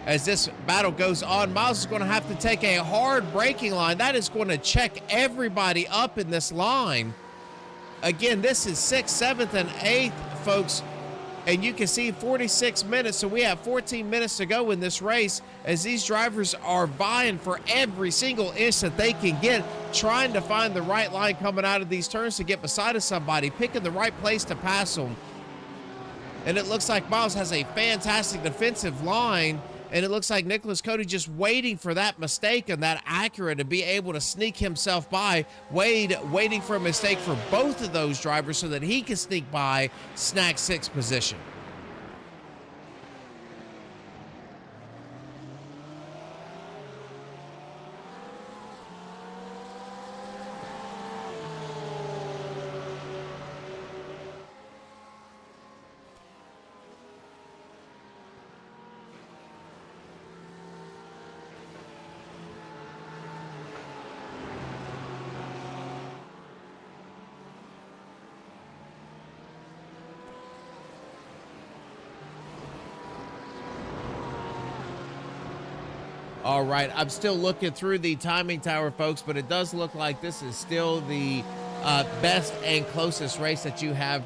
[SPEAKER 1] As this battle goes on, Miles is going to have to take a hard braking line. That is going to check everybody up in this line. Again, this is 6th, 7th, and 8th, folks. And you can see 46 minutes, so we have 14 minutes to go in this race as these drivers are vying for every single inch that they can get, trying to find the right line coming out of these turns to get beside of somebody, picking the right place to pass them. And it looks like Miles has a fantastic defensive line, and it looks like Nicholas Cody just waiting for that mistake on that Acura to be able to sneak himself by. Wade waiting for a mistake for both of those drivers so that he can sneak by, snag 6th position. All right, I'm still looking through the timing tower, folks, but it does look like this is still the best and closest race that you have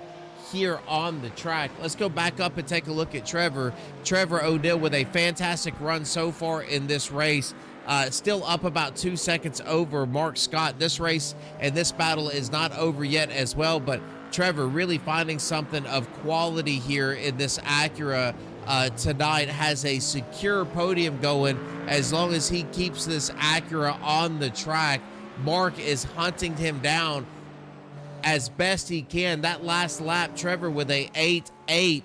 [SPEAKER 1] here on the track. Let's go back up and take a look at Trevor. Trevor O'Neill with a fantastic run so far in this race. Still up about 2 seconds over Mark Scott. This race and this battle is not over yet as well, but Trevor really finding something of quality here in this Acura tonight. Has a secure podium going as long as he keeps this Acura on the track. Mark is hunting him down as best he can. That last lap, Trevor with a 8.8.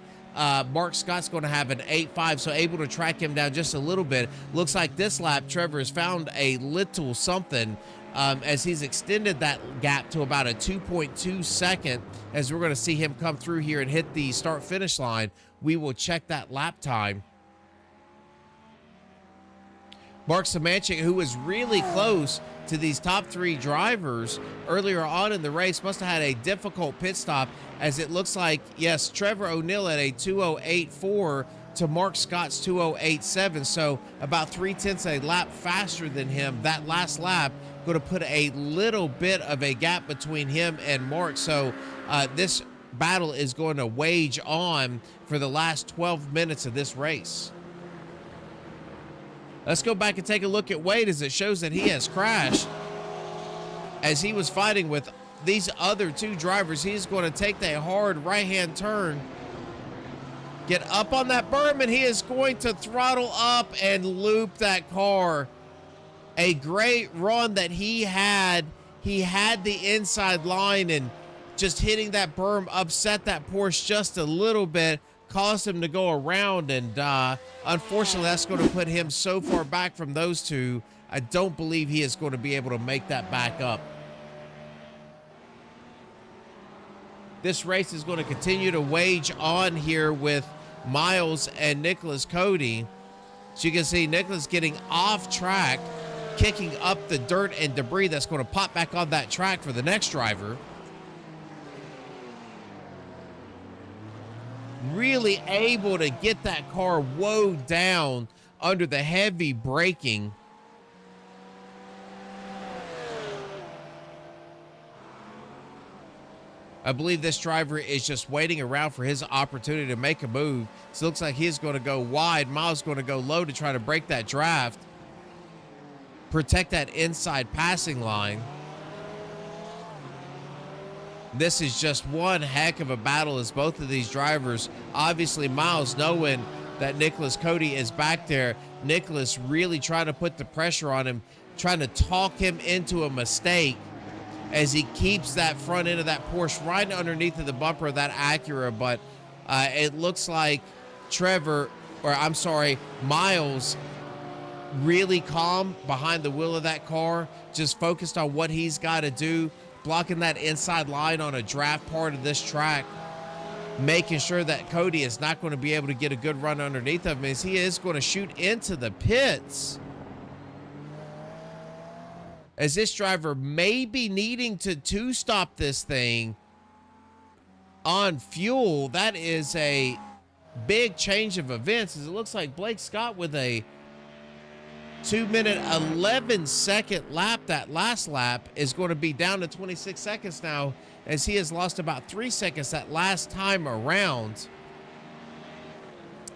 [SPEAKER 1] Mark Scott's going to have an 8.5, so able to track him down just a little bit. Looks like this lap, Trevor has found a little something as he's extended that gap to about a 2.2 second. As we're going to see him come through here and hit the start-finish line, we will check that lap time. Mark Szymanczyk, who was really close to these top three drivers earlier on in the race, must have had a difficult pit stop, as it looks like, yes, Trevor O'Neill at a 2:08.4 to Mark Scott's 2:08.7, so about 0.3 a lap faster than him. That last lap going to put a little bit of a gap between him and Mark, so this battle is going to wage on for the last 12 minutes of this race. Let's go back and take a look at Wade, as it shows that he has crashed. As he was fighting with these other two drivers, he's going to take that hard right-hand turn, get up on that berm, and he is going to throttle up and loop that car. A great run that he had. He had the inside line, and just hitting that berm upset that Porsche just a little bit, caused him to go around, and unfortunately that's going to put him so far back from those two. I don't believe he is going to be able to make that back up. This race is going to continue to wage on here with Miles and Nicholas Cody. So you can see Nicholas getting off track, kicking up the dirt and debris that's going to pop back on that track for the next driver. Really able to get that car woed down under the heavy braking. I believe this driver is just waiting around for his opportunity to make a move. So it looks like he's going to go wide. Miles going to go low to try to break that draft, protect that inside passing line. This is just one heck of a battle, as both of these drivers, obviously Miles knowing that Nicholas Cody is back there. Nicholas really trying to put the pressure on him, trying to talk him into a mistake as he keeps that front end of that Porsche right underneath of the bumper of that Acura. But it looks like Miles really calm behind the wheel of that car, just focused on what he's got to do, blocking that inside line on a draft part of this track, making sure that Cody is not going to be able to get a good run underneath of him, as he is going to shoot into the pits. As this driver may be needing to two-stop this thing on fuel. That is a big change of events, as it looks like Blake Scott with a 2-minute 11-second lap. That last lap is going to be down to 26 seconds now, as he has lost about 3 seconds that last time around.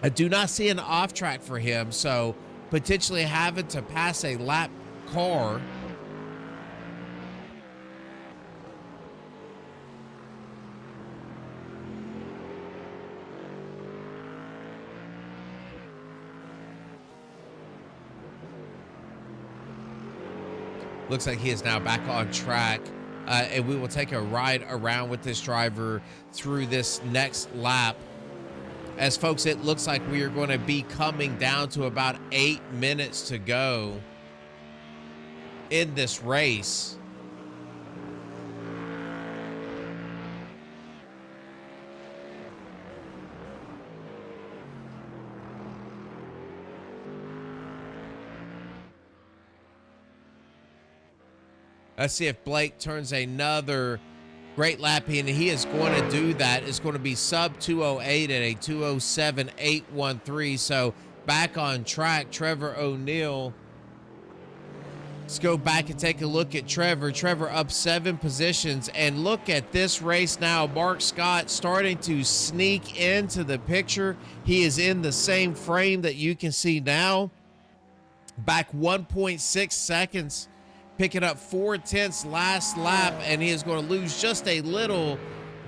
[SPEAKER 1] I do not see an off track for him, so potentially having to pass a lap car. Looks like he is now back on track, and we will take a ride around with this driver through this next lap. As folks, it looks like we are going to be coming down to about 8 minutes to go in this race. Let's see if Blake turns another great lap, and he is going to do that. It's going to be sub 208 at a 207.813. So back on track, Trevor O'Neill Let's go back and take a look at Trevor. Trevor up 7 positions, and look at this race now. Mark Scott starting to sneak into the picture. He is in the same frame that you can see now. Back 1.6 seconds, picking up 4/10 last lap, and he is going to lose just a little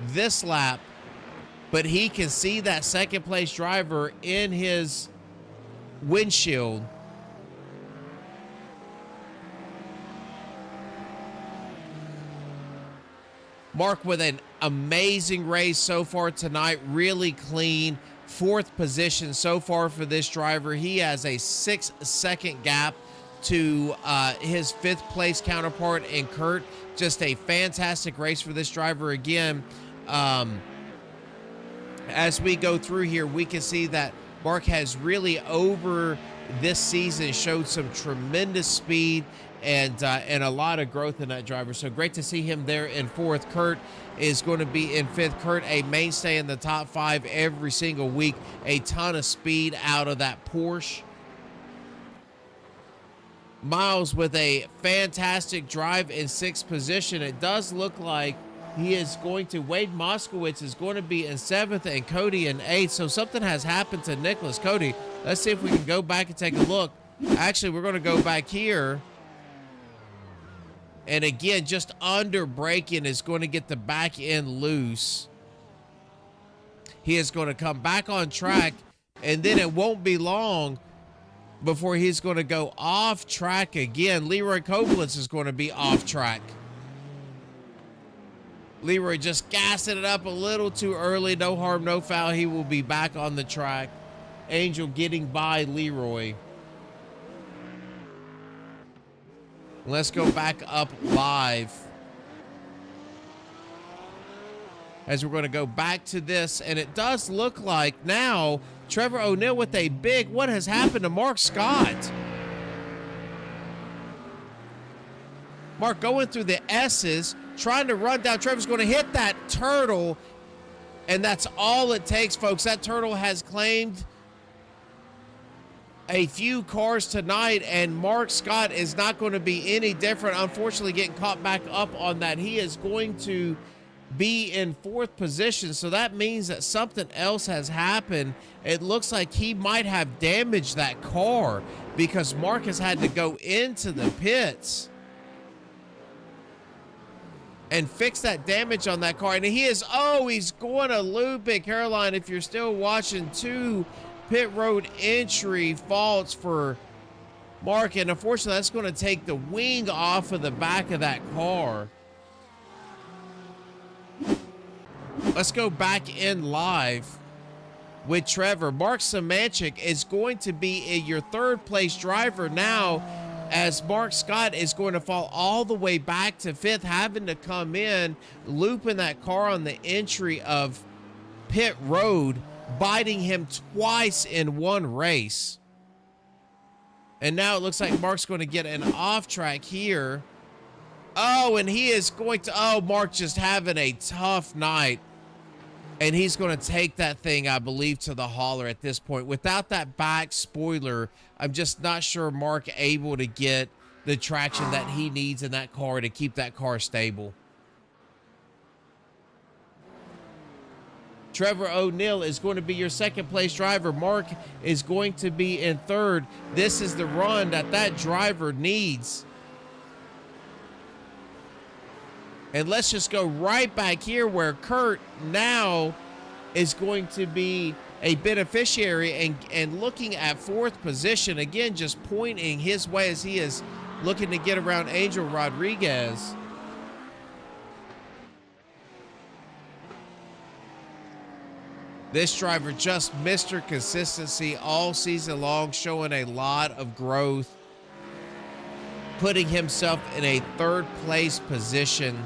[SPEAKER 1] this lap, but he can see that second place driver in his windshield. Mark with an amazing race so far tonight, really clean. 4th position so far for this driver. He has a 6-second gap to his 5th place counterpart in Kurt. Just a fantastic race for this driver. Again, as we go through here, we can see that Mark has really over this season showed some tremendous speed and a lot of growth in that driver. So great to see him there in 4th. Kurt is going to be in 5th. Kurt, a mainstay in the top 5 every single week. A ton of speed out of that Porsche. Miles with a fantastic drive in 6th position. It does look like he is going to, Wade Moskowitz is going to be in 7th and Cody in 8th. So something has happened to Nicholas Cody. Let's see if we can go back and take a look. Actually, we're going to go back here. And again, just under braking is going to get the back end loose. He is going to come back on track, and then it won't be long before he's going to go off track again. Leroy Koblenz is going to be off track. Leroy just gassing it up a little too early. No harm, no foul. He will be back on the track. Angel getting by Leroy. Let's go back up live. As we're going to go back to this, and it does look like now Trevor O'Neill with a big, what has happened to Mark Scott? Mark going through the S's, trying to run down. Trevor's going to hit that turtle, and that's all it takes, folks. That turtle has claimed a few cars tonight, and Mark Scott is not going to be any different. Unfortunately, getting caught back up on that. He is going to be in 4th position, so that means that something else has happened. It looks like he might have damaged that car because Mark has had to go into the pits and fix that damage on that car. And he is, he's going to loop it. Caroline, if you're still watching, 2 pit road entry faults for Mark, and unfortunately that's going to take the wing off of the back of that car. Let's go back in live with Trevor. Mark Semanchik is going to be your 3rd place driver now, as Mark Scott is going to fall all the way back to 5th, having to come in, looping that car on the entry of pit road, biting him twice in one race. And now it looks like Mark's going to get an off track here. And he is going to, Mark just having a tough night. And he's going to take that thing, I believe, to the hauler at this point. Without that back spoiler, I'm just not sure Mark able to get the traction that he needs in that car to keep that car stable. Trevor O'Neill is going to be your 2nd place driver. Mark is going to be in 3rd. This is the run that driver needs. And let's just go right back here where Kurt now is going to be a beneficiary and looking at 4th position. Again, just pointing his way as he is looking to get around Angel Rodriguez. This driver just Mr. Consistency all season long, showing a lot of growth, putting himself in a 3rd place position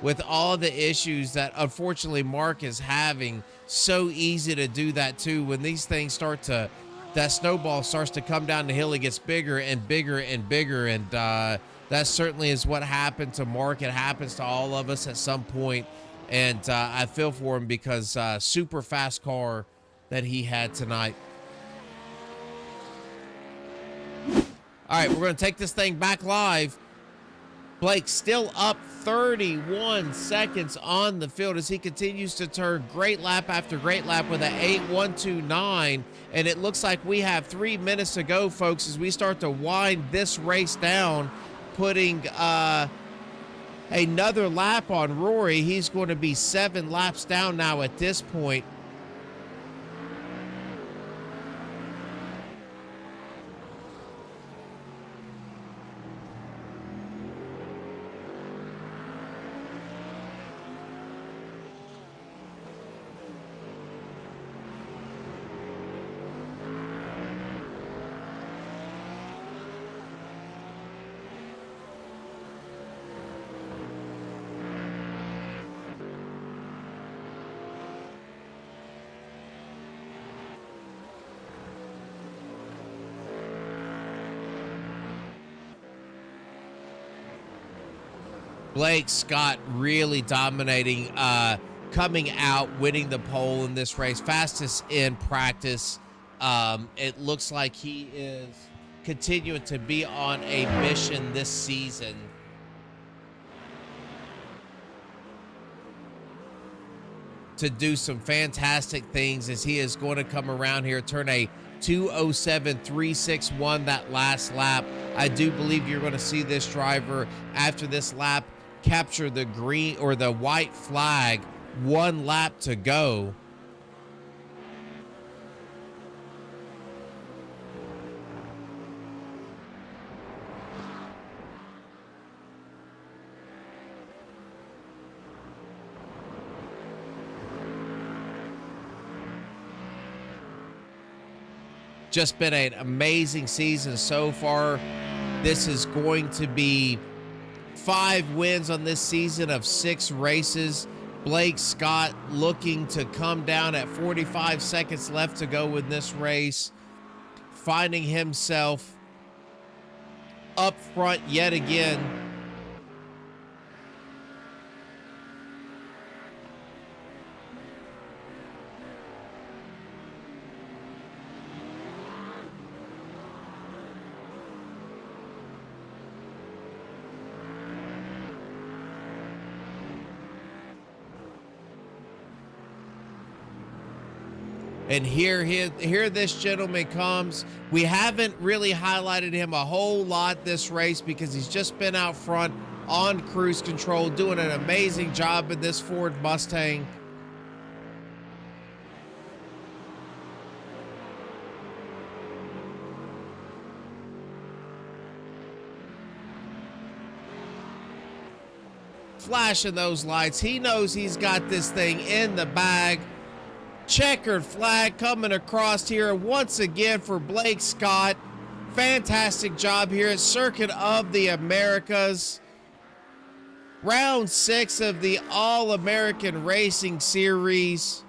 [SPEAKER 1] with all the issues that unfortunately Mark is having. So easy to do that too. When these things start to, that snowball starts to come down the hill, it gets bigger and bigger and bigger. And that certainly is what happened to Mark. It happens to all of us at some point. And I feel for him because super fast car that he had tonight. All right, we're going to take this thing back live. Blake still up 31 seconds on the field as he continues to turn great lap after great lap with an 8.129. And it looks like we have 3 minutes to go, folks, as we start to wind this race down, putting another lap on Rory. He's going to be 7 laps down now at this point. Blake Scott really dominating, coming out, winning the pole in this race, fastest in practice. It looks like he is continuing to be on a mission this season. To do some fantastic things as he is going to come around here, turn a 2:07.361 that last lap. I do believe you're going to see this driver after this lap capture the green or the white flag, 1 lap to go. Just been an amazing season so far. This is going to be 5 wins on this season of 6 races. Blake Scott looking to come down at 45 seconds left to go in this race, finding himself up front yet again. And here this gentleman comes. We haven't really highlighted him a whole lot this race because he's just been out front on cruise control, doing an amazing job in this Ford Mustang. Flashing those lights. He knows he's got this thing in the bag. Checkered flag coming across here once again for Blake Scott. Fantastic job here at Circuit of the Americas. Round 6 of the All-American Racing Series.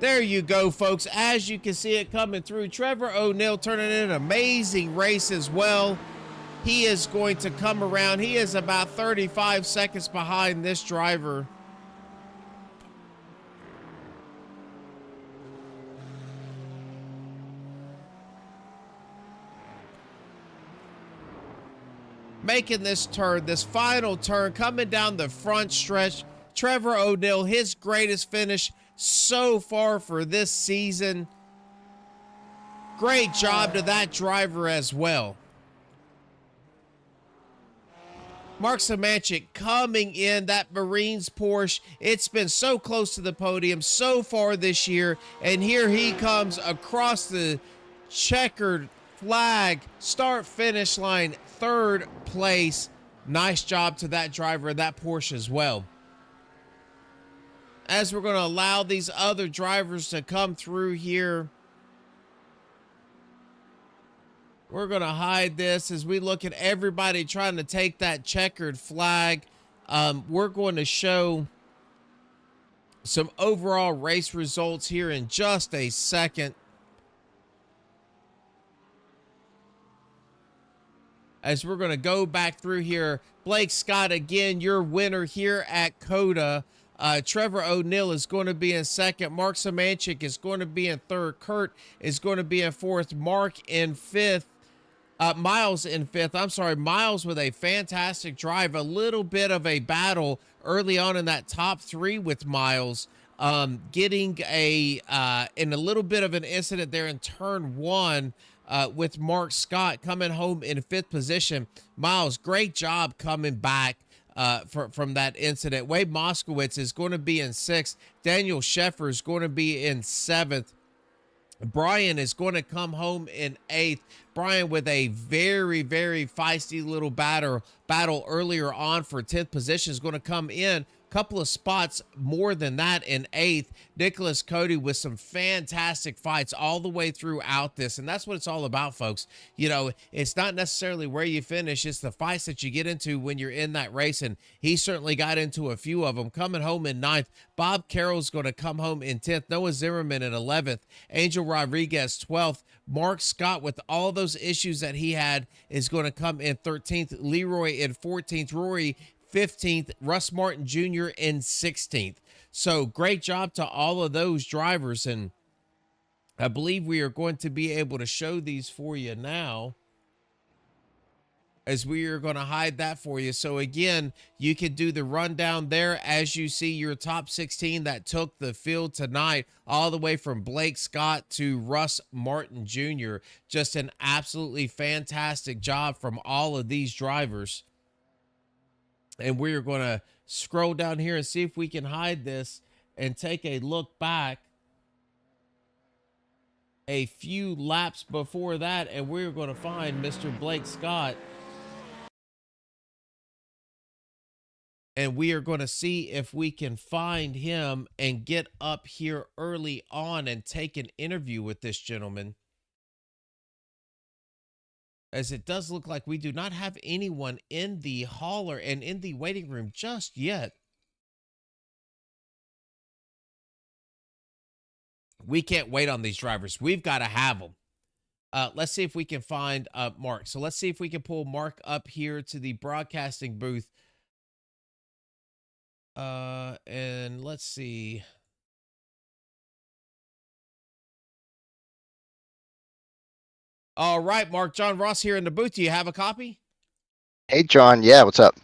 [SPEAKER 1] There you go, folks. As you can see it coming through, Trevor O'Neill turning in an amazing race as well. He is going to come around. He is about 35 seconds behind this driver. Making this turn, this final turn, coming down the front stretch. Trevor O'Neill, his greatest finish so far for this season. Great job to that driver as well. Mark Szymanczyk coming in, that Marines Porsche. It's been so close to the podium so far this year. And here he comes across the checkered flag, start finish line, 3rd place. Nice job to that driver of that Porsche as well. As we're going to allow these other drivers to come through here, we're going to hide this as we look at everybody trying to take that checkered flag. We're going to show some overall race results here in just a second. As we're going to go back through here, Blake Scott, again, your winner here at Cota. Trevor O'Neill is going to be in second. Mark Samanchik is going to be in third. Kurt is going to be in fourth. Mark in fifth. Miles in fifth. I'm sorry, Miles with a fantastic drive. A little bit of a battle early on in that top three with Miles. Getting in a little bit of an incident there in turn one with Mark Scott coming home in fifth position. Miles, great job coming back from that incident. Wade Moskowitz is going to be in sixth. Daniel Sheffer is going to be in seventh. Brian is going to come home in eighth. Brian with a very, very feisty little battle earlier on for 10th position is going to come in a couple of spots more than that in eighth. Nicholas Cody with some fantastic fights all the way throughout this. And that's what it's all about, folks. You know, it's not necessarily where you finish. It's the fights that you get into when you're in that race. And he certainly got into a few of them. Coming home in ninth. Bob Carroll's going to come home in 10th. Noah Zimmerman in 11th. Angel Rodriguez 12th. Mark Scott, with all those issues that he had, is going to come in 13th. Leroy in 14th. Rory 15th. Russ Martin Jr. in 16th. So great job to all of those drivers. And I believe we are going to be able to show these for you now, as we are going to hide that for you. So again, you can do the rundown there as you see your top 16 that took the field tonight, all the way from Blake Scott to Russ Martin Jr. Just an absolutely fantastic job from all of these drivers. And we're going to scroll down here and see if we can hide this and take a look back a few laps before that. And we're going to find Mr. Blake Scott. And we are going to see if we can find him and get up here early on and take an interview with this gentleman, as it does look like we do not have anyone in the hauler and in the waiting room just yet. We can't wait on these drivers. We've got to have them. Let's see if we can find Mark. So let's see if we can pull Mark up here to the broadcasting booth. And let's see. All right, Mark. John Ross here in the booth. Do you have a copy?
[SPEAKER 2] Hey, John. Yeah, what's up?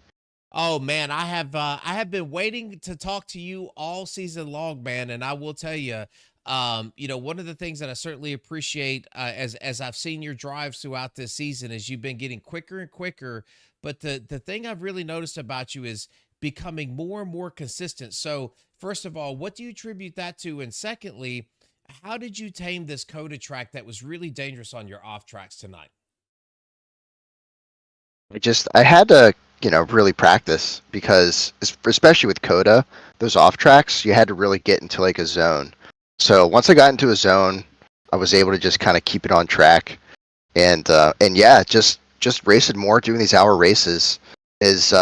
[SPEAKER 1] Oh man, I have been waiting to talk to you all season long, man, and I will tell you, you know, one of the things that I certainly appreciate as I've seen your drives throughout this season is you've been getting quicker and quicker. But the thing I've really noticed about you is becoming more and more consistent. So first of all, what do you attribute that to? And secondly, how did you tame this Cota track that was really dangerous on your off tracks tonight?
[SPEAKER 2] I had to, really practice because, especially with Coda, those off tracks, you had to really get into like a zone. So once I got into a zone, I was able to just kind of keep it on track, and yeah, just racing more, doing these hour races is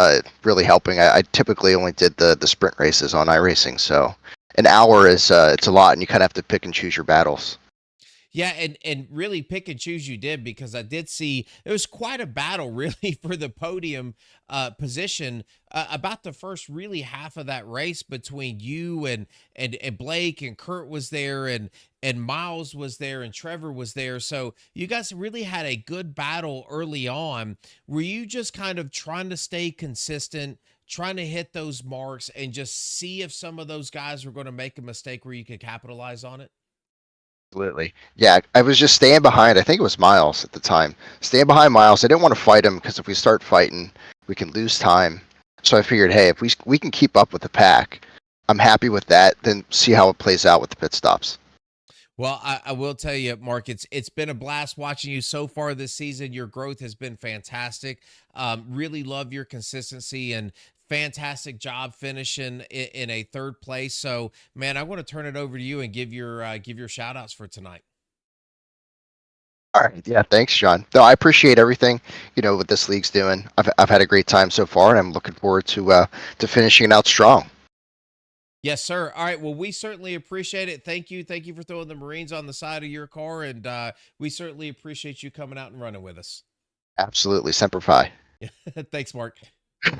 [SPEAKER 2] really helping. I typically only did the sprint races on iRacing, so an hour is it's a lot, and you kind of have to pick and choose your battles.
[SPEAKER 1] Yeah, and really pick and choose you did, because I did see it was quite a battle really for the podium position about the first really half of that race between you and Blake, and Kurt was there, and Miles was there, and Trevor was there. So you guys really had a good battle early on. Were you just kind of trying to stay consistent, trying to hit those marks, and just see if some of those guys were going to make a mistake where you could capitalize on it?
[SPEAKER 2] Absolutely. Yeah, I was just staying behind. I think it was Miles at the time. Staying behind Miles. I didn't want to fight him because if we start fighting, we can lose time. So I figured, hey, if we can keep up with the pack, I'm happy with that. Then see how it plays out with the pit stops.
[SPEAKER 1] Well, I will tell you, Mark, it's been a blast watching you so far this season. Your growth has been fantastic. Really love your consistency, and fantastic job finishing in a third place. So, man, I want to turn it over to you and give your shout outs for tonight.
[SPEAKER 2] All right. Yeah. Thanks, John. No, I appreciate everything. What this league's doing. I've had a great time so far, and I'm looking forward to finishing it out strong.
[SPEAKER 1] Yes, sir. All right. Well, we certainly appreciate it. Thank you. Thank you for throwing the Marines on the side of your car. And we certainly appreciate you coming out and running with us.
[SPEAKER 2] Absolutely. Semper Fi.
[SPEAKER 1] Thanks, Mark.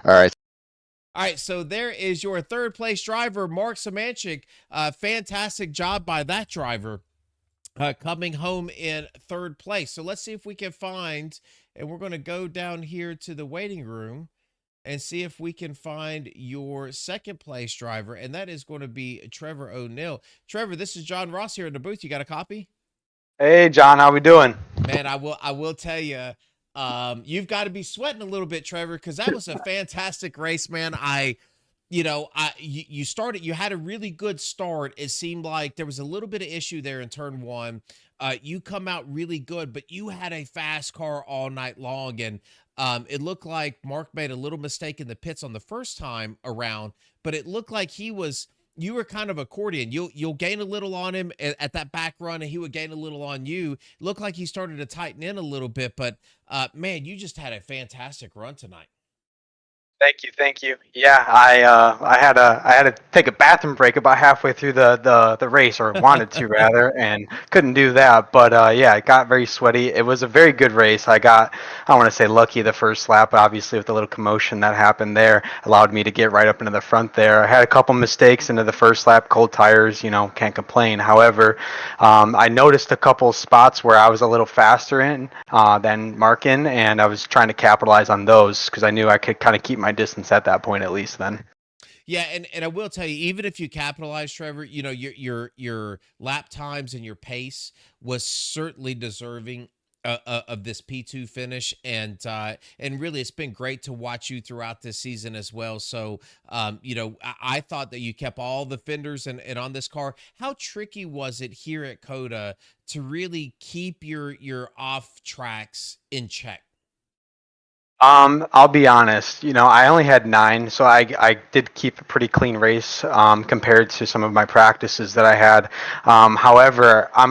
[SPEAKER 2] All right.
[SPEAKER 1] All right, so there is your third place driver, Mark Samanchik. Fantastic job by that driver, coming home in third place. So let's see if we can find, and we're going to go down here to the waiting room and see if we can find your second place driver, and that is going to be Trevor O'Neill. Trevor, this is John Ross here in the booth. You got a copy?
[SPEAKER 3] Hey, John, how we doing?
[SPEAKER 1] Man, I will tell you, you've got to be sweating a little bit, Trevor, because that was a fantastic race, man. You started, you had a really good start. It seemed like there was a little bit of issue there in turn one. You come out really good, but you had a fast car all night long, and it looked like Mark made a little mistake in the pits on the first time around, but it looked like you were kind of accordion. You'll gain a little on him at that back run, and he would gain a little on you. It looked like he started to tighten in a little bit, but man, you just had a fantastic run tonight.
[SPEAKER 3] Thank you, thank you. Yeah, I had to take a bathroom break about halfway through the race, or wanted to rather, and couldn't do that. But yeah, it got very sweaty. It was a very good race. I don't want to say lucky the first lap, but obviously with the little commotion that happened there, allowed me to get right up into the front there. I had a couple mistakes into the first lap, cold tires, can't complain. However, I noticed a couple spots where I was a little faster than Markin, and I was trying to capitalize on those because I knew I could kind of keep my distance at that point, at least then.
[SPEAKER 1] Yeah, and I will tell you, even if you capitalize, Trevor, your lap times and your pace was certainly deserving of this P2 finish, and really, it's been great to watch you throughout this season as well. So, I thought that you kept all the fenders and on this car. How tricky was it here at Cota to really keep your off tracks in check?
[SPEAKER 3] I'll be honest. I only had 9, so I did keep a pretty clean race compared to some of my practices that I had. However, I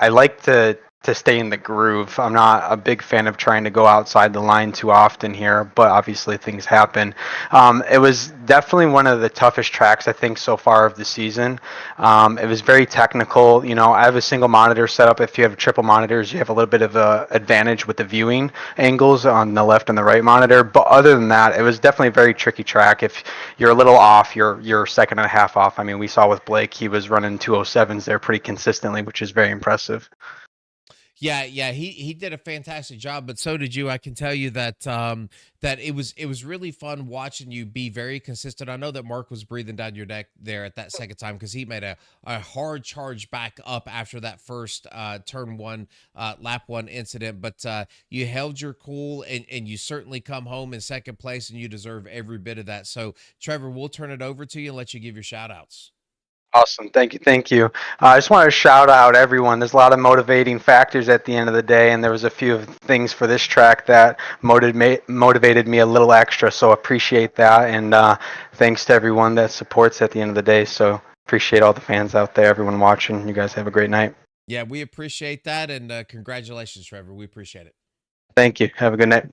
[SPEAKER 3] like to stay in the groove. I'm not a big fan of trying to go outside the line too often here, but obviously things happen. It was definitely one of the toughest tracks I think so far of the season. It was very technical. I have a single monitor set up. If you have triple monitors, you have a little bit of a advantage with the viewing angles on the left and the right monitor. But other than that, it was definitely a very tricky track. If you're a little off, you're second and a half off. I mean, we saw with Blake, he was running 207s there pretty consistently, which is very impressive.
[SPEAKER 1] Yeah, he did a fantastic job, but so did you. I can tell you that that it was really fun watching you be very consistent. I know that Mark was breathing down your neck there at that second time because he made a hard charge back up after that first turn one lap one incident, but you held your cool, and you certainly come home in second place, and you deserve every bit of that. So Trevor, we'll turn it over to you and let you give your shout outs.
[SPEAKER 3] Awesome. Thank you. Thank you. I just want to shout out everyone. There's a lot of motivating factors at the end of the day, and there was a few things for this track that motivated me a little extra. So appreciate that, and thanks to everyone that supports at the end of the day. So appreciate all the fans out there, everyone watching. You guys have a great night.
[SPEAKER 1] Yeah, we appreciate that, and congratulations, Trevor. We appreciate it.
[SPEAKER 3] Thank you. Have a good night.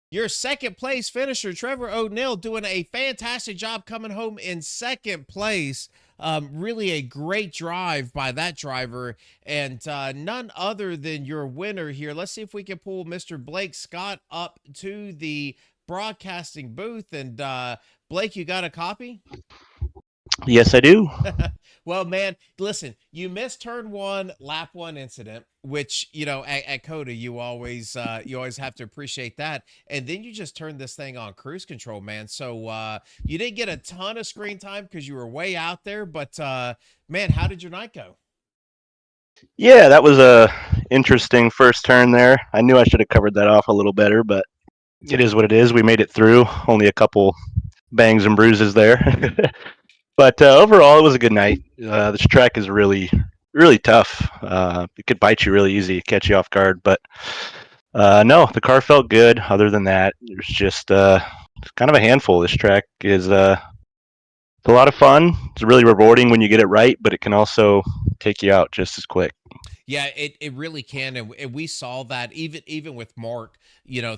[SPEAKER 1] Your second place finisher, Trevor O'Neill, doing a fantastic job coming home in second place. Really a great drive by that driver, and none other than your winner here. Let's see if we can pull Mr. Blake Scott up to the broadcasting booth. And Blake, you got a copy?
[SPEAKER 4] Yes, I do.
[SPEAKER 1] Well, man, listen, you missed turn one, lap one incident, which, at Cota, you always have to appreciate that. And then you just turned this thing on cruise control, man. So you didn't get a ton of screen time because you were way out there, but man, how did your night go?
[SPEAKER 4] Yeah, that was a interesting first turn there. I knew I should have covered that off a little better, but it is what it is. We made it through. Only a couple bangs and bruises there. But overall, it was a good night. This track is really, really tough. It could bite you really easy, catch you off guard. But no, the car felt good. Other than that, there's just kind of a handful. This track is it's a lot of fun. It's really rewarding when you get it right, but it can also take you out just as quick.
[SPEAKER 1] Yeah, it really can, and we saw that even with Mark,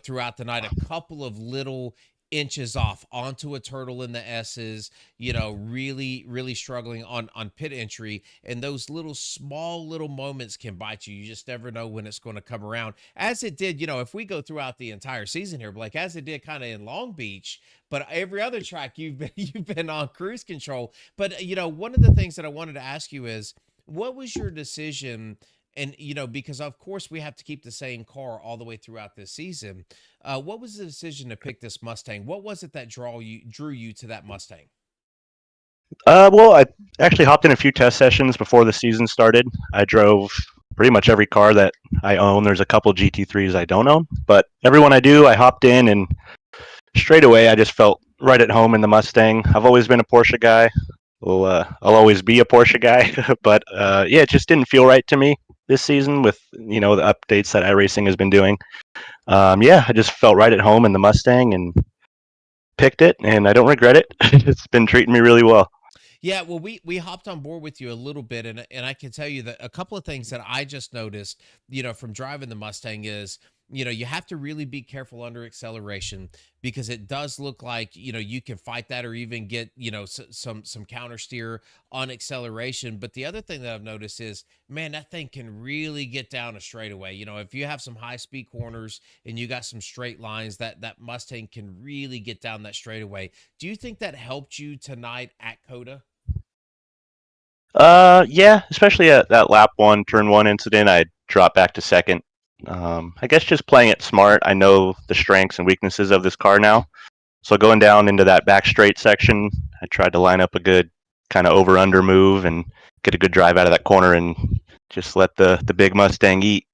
[SPEAKER 1] throughout the night, a couple of little inches off onto a turtle in the S's, you know, really, really struggling on pit entry. And those little small little moments can bite you. You just never know when it's going to come around. As it did, you know, if we go throughout the entire season here, Blake, as it did kind of in Long Beach, but every other track you've been on cruise control. But you know, one of the things that I wanted to ask you is, what was your decision? And you know, because of course we have to keep the same car all the way throughout this season. What was the decision to pick this Mustang? What was it that drew you to that Mustang?
[SPEAKER 4] Well, I actually hopped in a few test sessions before the season started. I drove pretty much every car that I own. There's a couple GT3s I don't own, but every one I do, I hopped in, and straight away I just felt right at home in the Mustang. I've always been a Porsche guy. Well, I'll always be a Porsche guy, but yeah, it just didn't feel right to me this season with, you know, the updates that iRacing has been doing. Yeah, I just felt right at home in the Mustang and picked it, and I don't regret it. It's been treating me really well.
[SPEAKER 1] Yeah, well, we hopped on board with you a little bit, and I can tell you that a couple of things that I just noticed, you know, from driving the Mustang is, you know, you have to really be careful under acceleration because it does look like, you know, you can fight that or even get, you know, some counter steer on acceleration. But the other thing that I've noticed is, man, that thing can really get down a straightaway. You know, if you have some high speed corners and you got some straight lines, that Mustang can really get down that straightaway. Do you think that helped you tonight at Cota?
[SPEAKER 4] Yeah, especially at that lap one, turn one incident, I dropped back to second. I guess just playing it smart. I know the strengths and weaknesses of this car now. So going down into that back straight section, I tried to line up a good kind of over under move and get a good drive out of that corner and just let the big Mustang eat.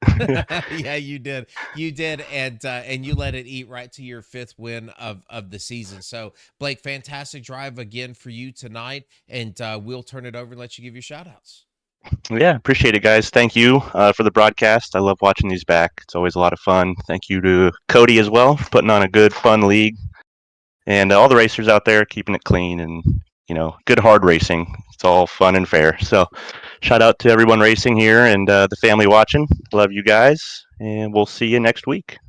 [SPEAKER 1] Yeah, you did, and you let it eat right to your fifth win of the season. So Blake, fantastic drive again for you tonight, and we'll turn it over and let you give your shout outs.
[SPEAKER 4] Yeah, appreciate it, guys. Thank you for the broadcast. I love watching these back. It's always a lot of fun. Thank you to Cody as well for putting on a good, fun league. And all the racers out there keeping it clean and, you know, good hard racing. It's all fun and fair. So shout out to everyone racing here and the family watching. Love you guys, and we'll see you next week.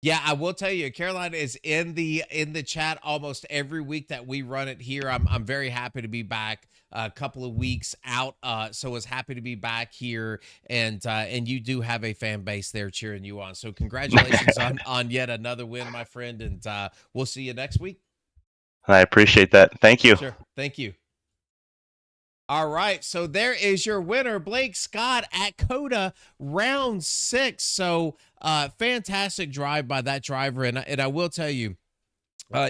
[SPEAKER 1] Yeah, I will tell you, Carolina is in the chat almost every week that we run it here. I'm very happy to be back. A couple of weeks out, so was happy to be back here, and you do have a fan base there cheering you on. So congratulations on yet another win, my friend, and we'll see you next week.
[SPEAKER 4] I appreciate that. Thank you.
[SPEAKER 1] Sure, thank you. All right, so there is your winner, Blake Scott at Cota, round 6. So fantastic drive by that driver, and I will tell you,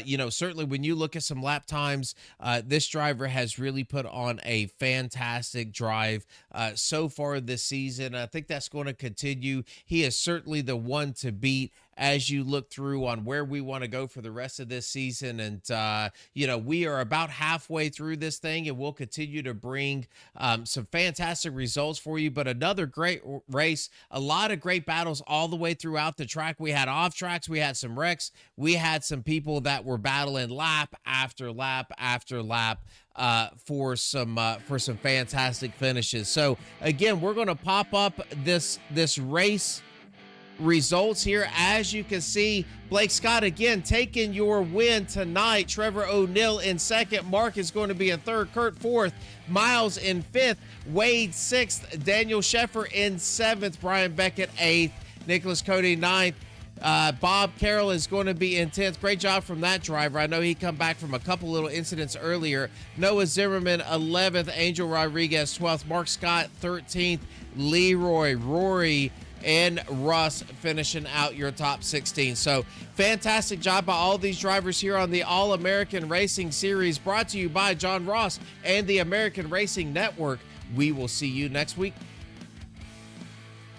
[SPEAKER 1] you know, certainly when you look at some lap times, this driver has really put on a fantastic drive so far this season. I think that's going to continue. He is certainly the one to beat as you look through on where we want to go for the rest of this season. And, you know, we are about halfway through this thing, and we'll continue to bring some fantastic results for you. But another great race, a lot of great battles all the way throughout the track. We had off tracks, we had some wrecks, we had some people that were battling lap after lap after lap for some fantastic finishes. So again, we're going to pop up this race results here. As you can see, Blake Scott again taking your win tonight. Trevor O'Neill in second. Mark is going to be in third. Kurt fourth. Miles in fifth. Wade sixth. Daniel Sheffer in seventh. Brian Beckett eighth. Nicholas Cody ninth. Bob Carroll is going to be in 10th. Great job from that driver. I know he come back from a couple little incidents earlier. Noah Zimmerman 11th. Angel Rodriguez 12th. Mark Scott 13th. Leroy, Rory, and Russ finishing out your top 16. So fantastic job by all these drivers here on the All-American Racing Series, brought to you by John Ross and the American Racing Network. We will see you next week.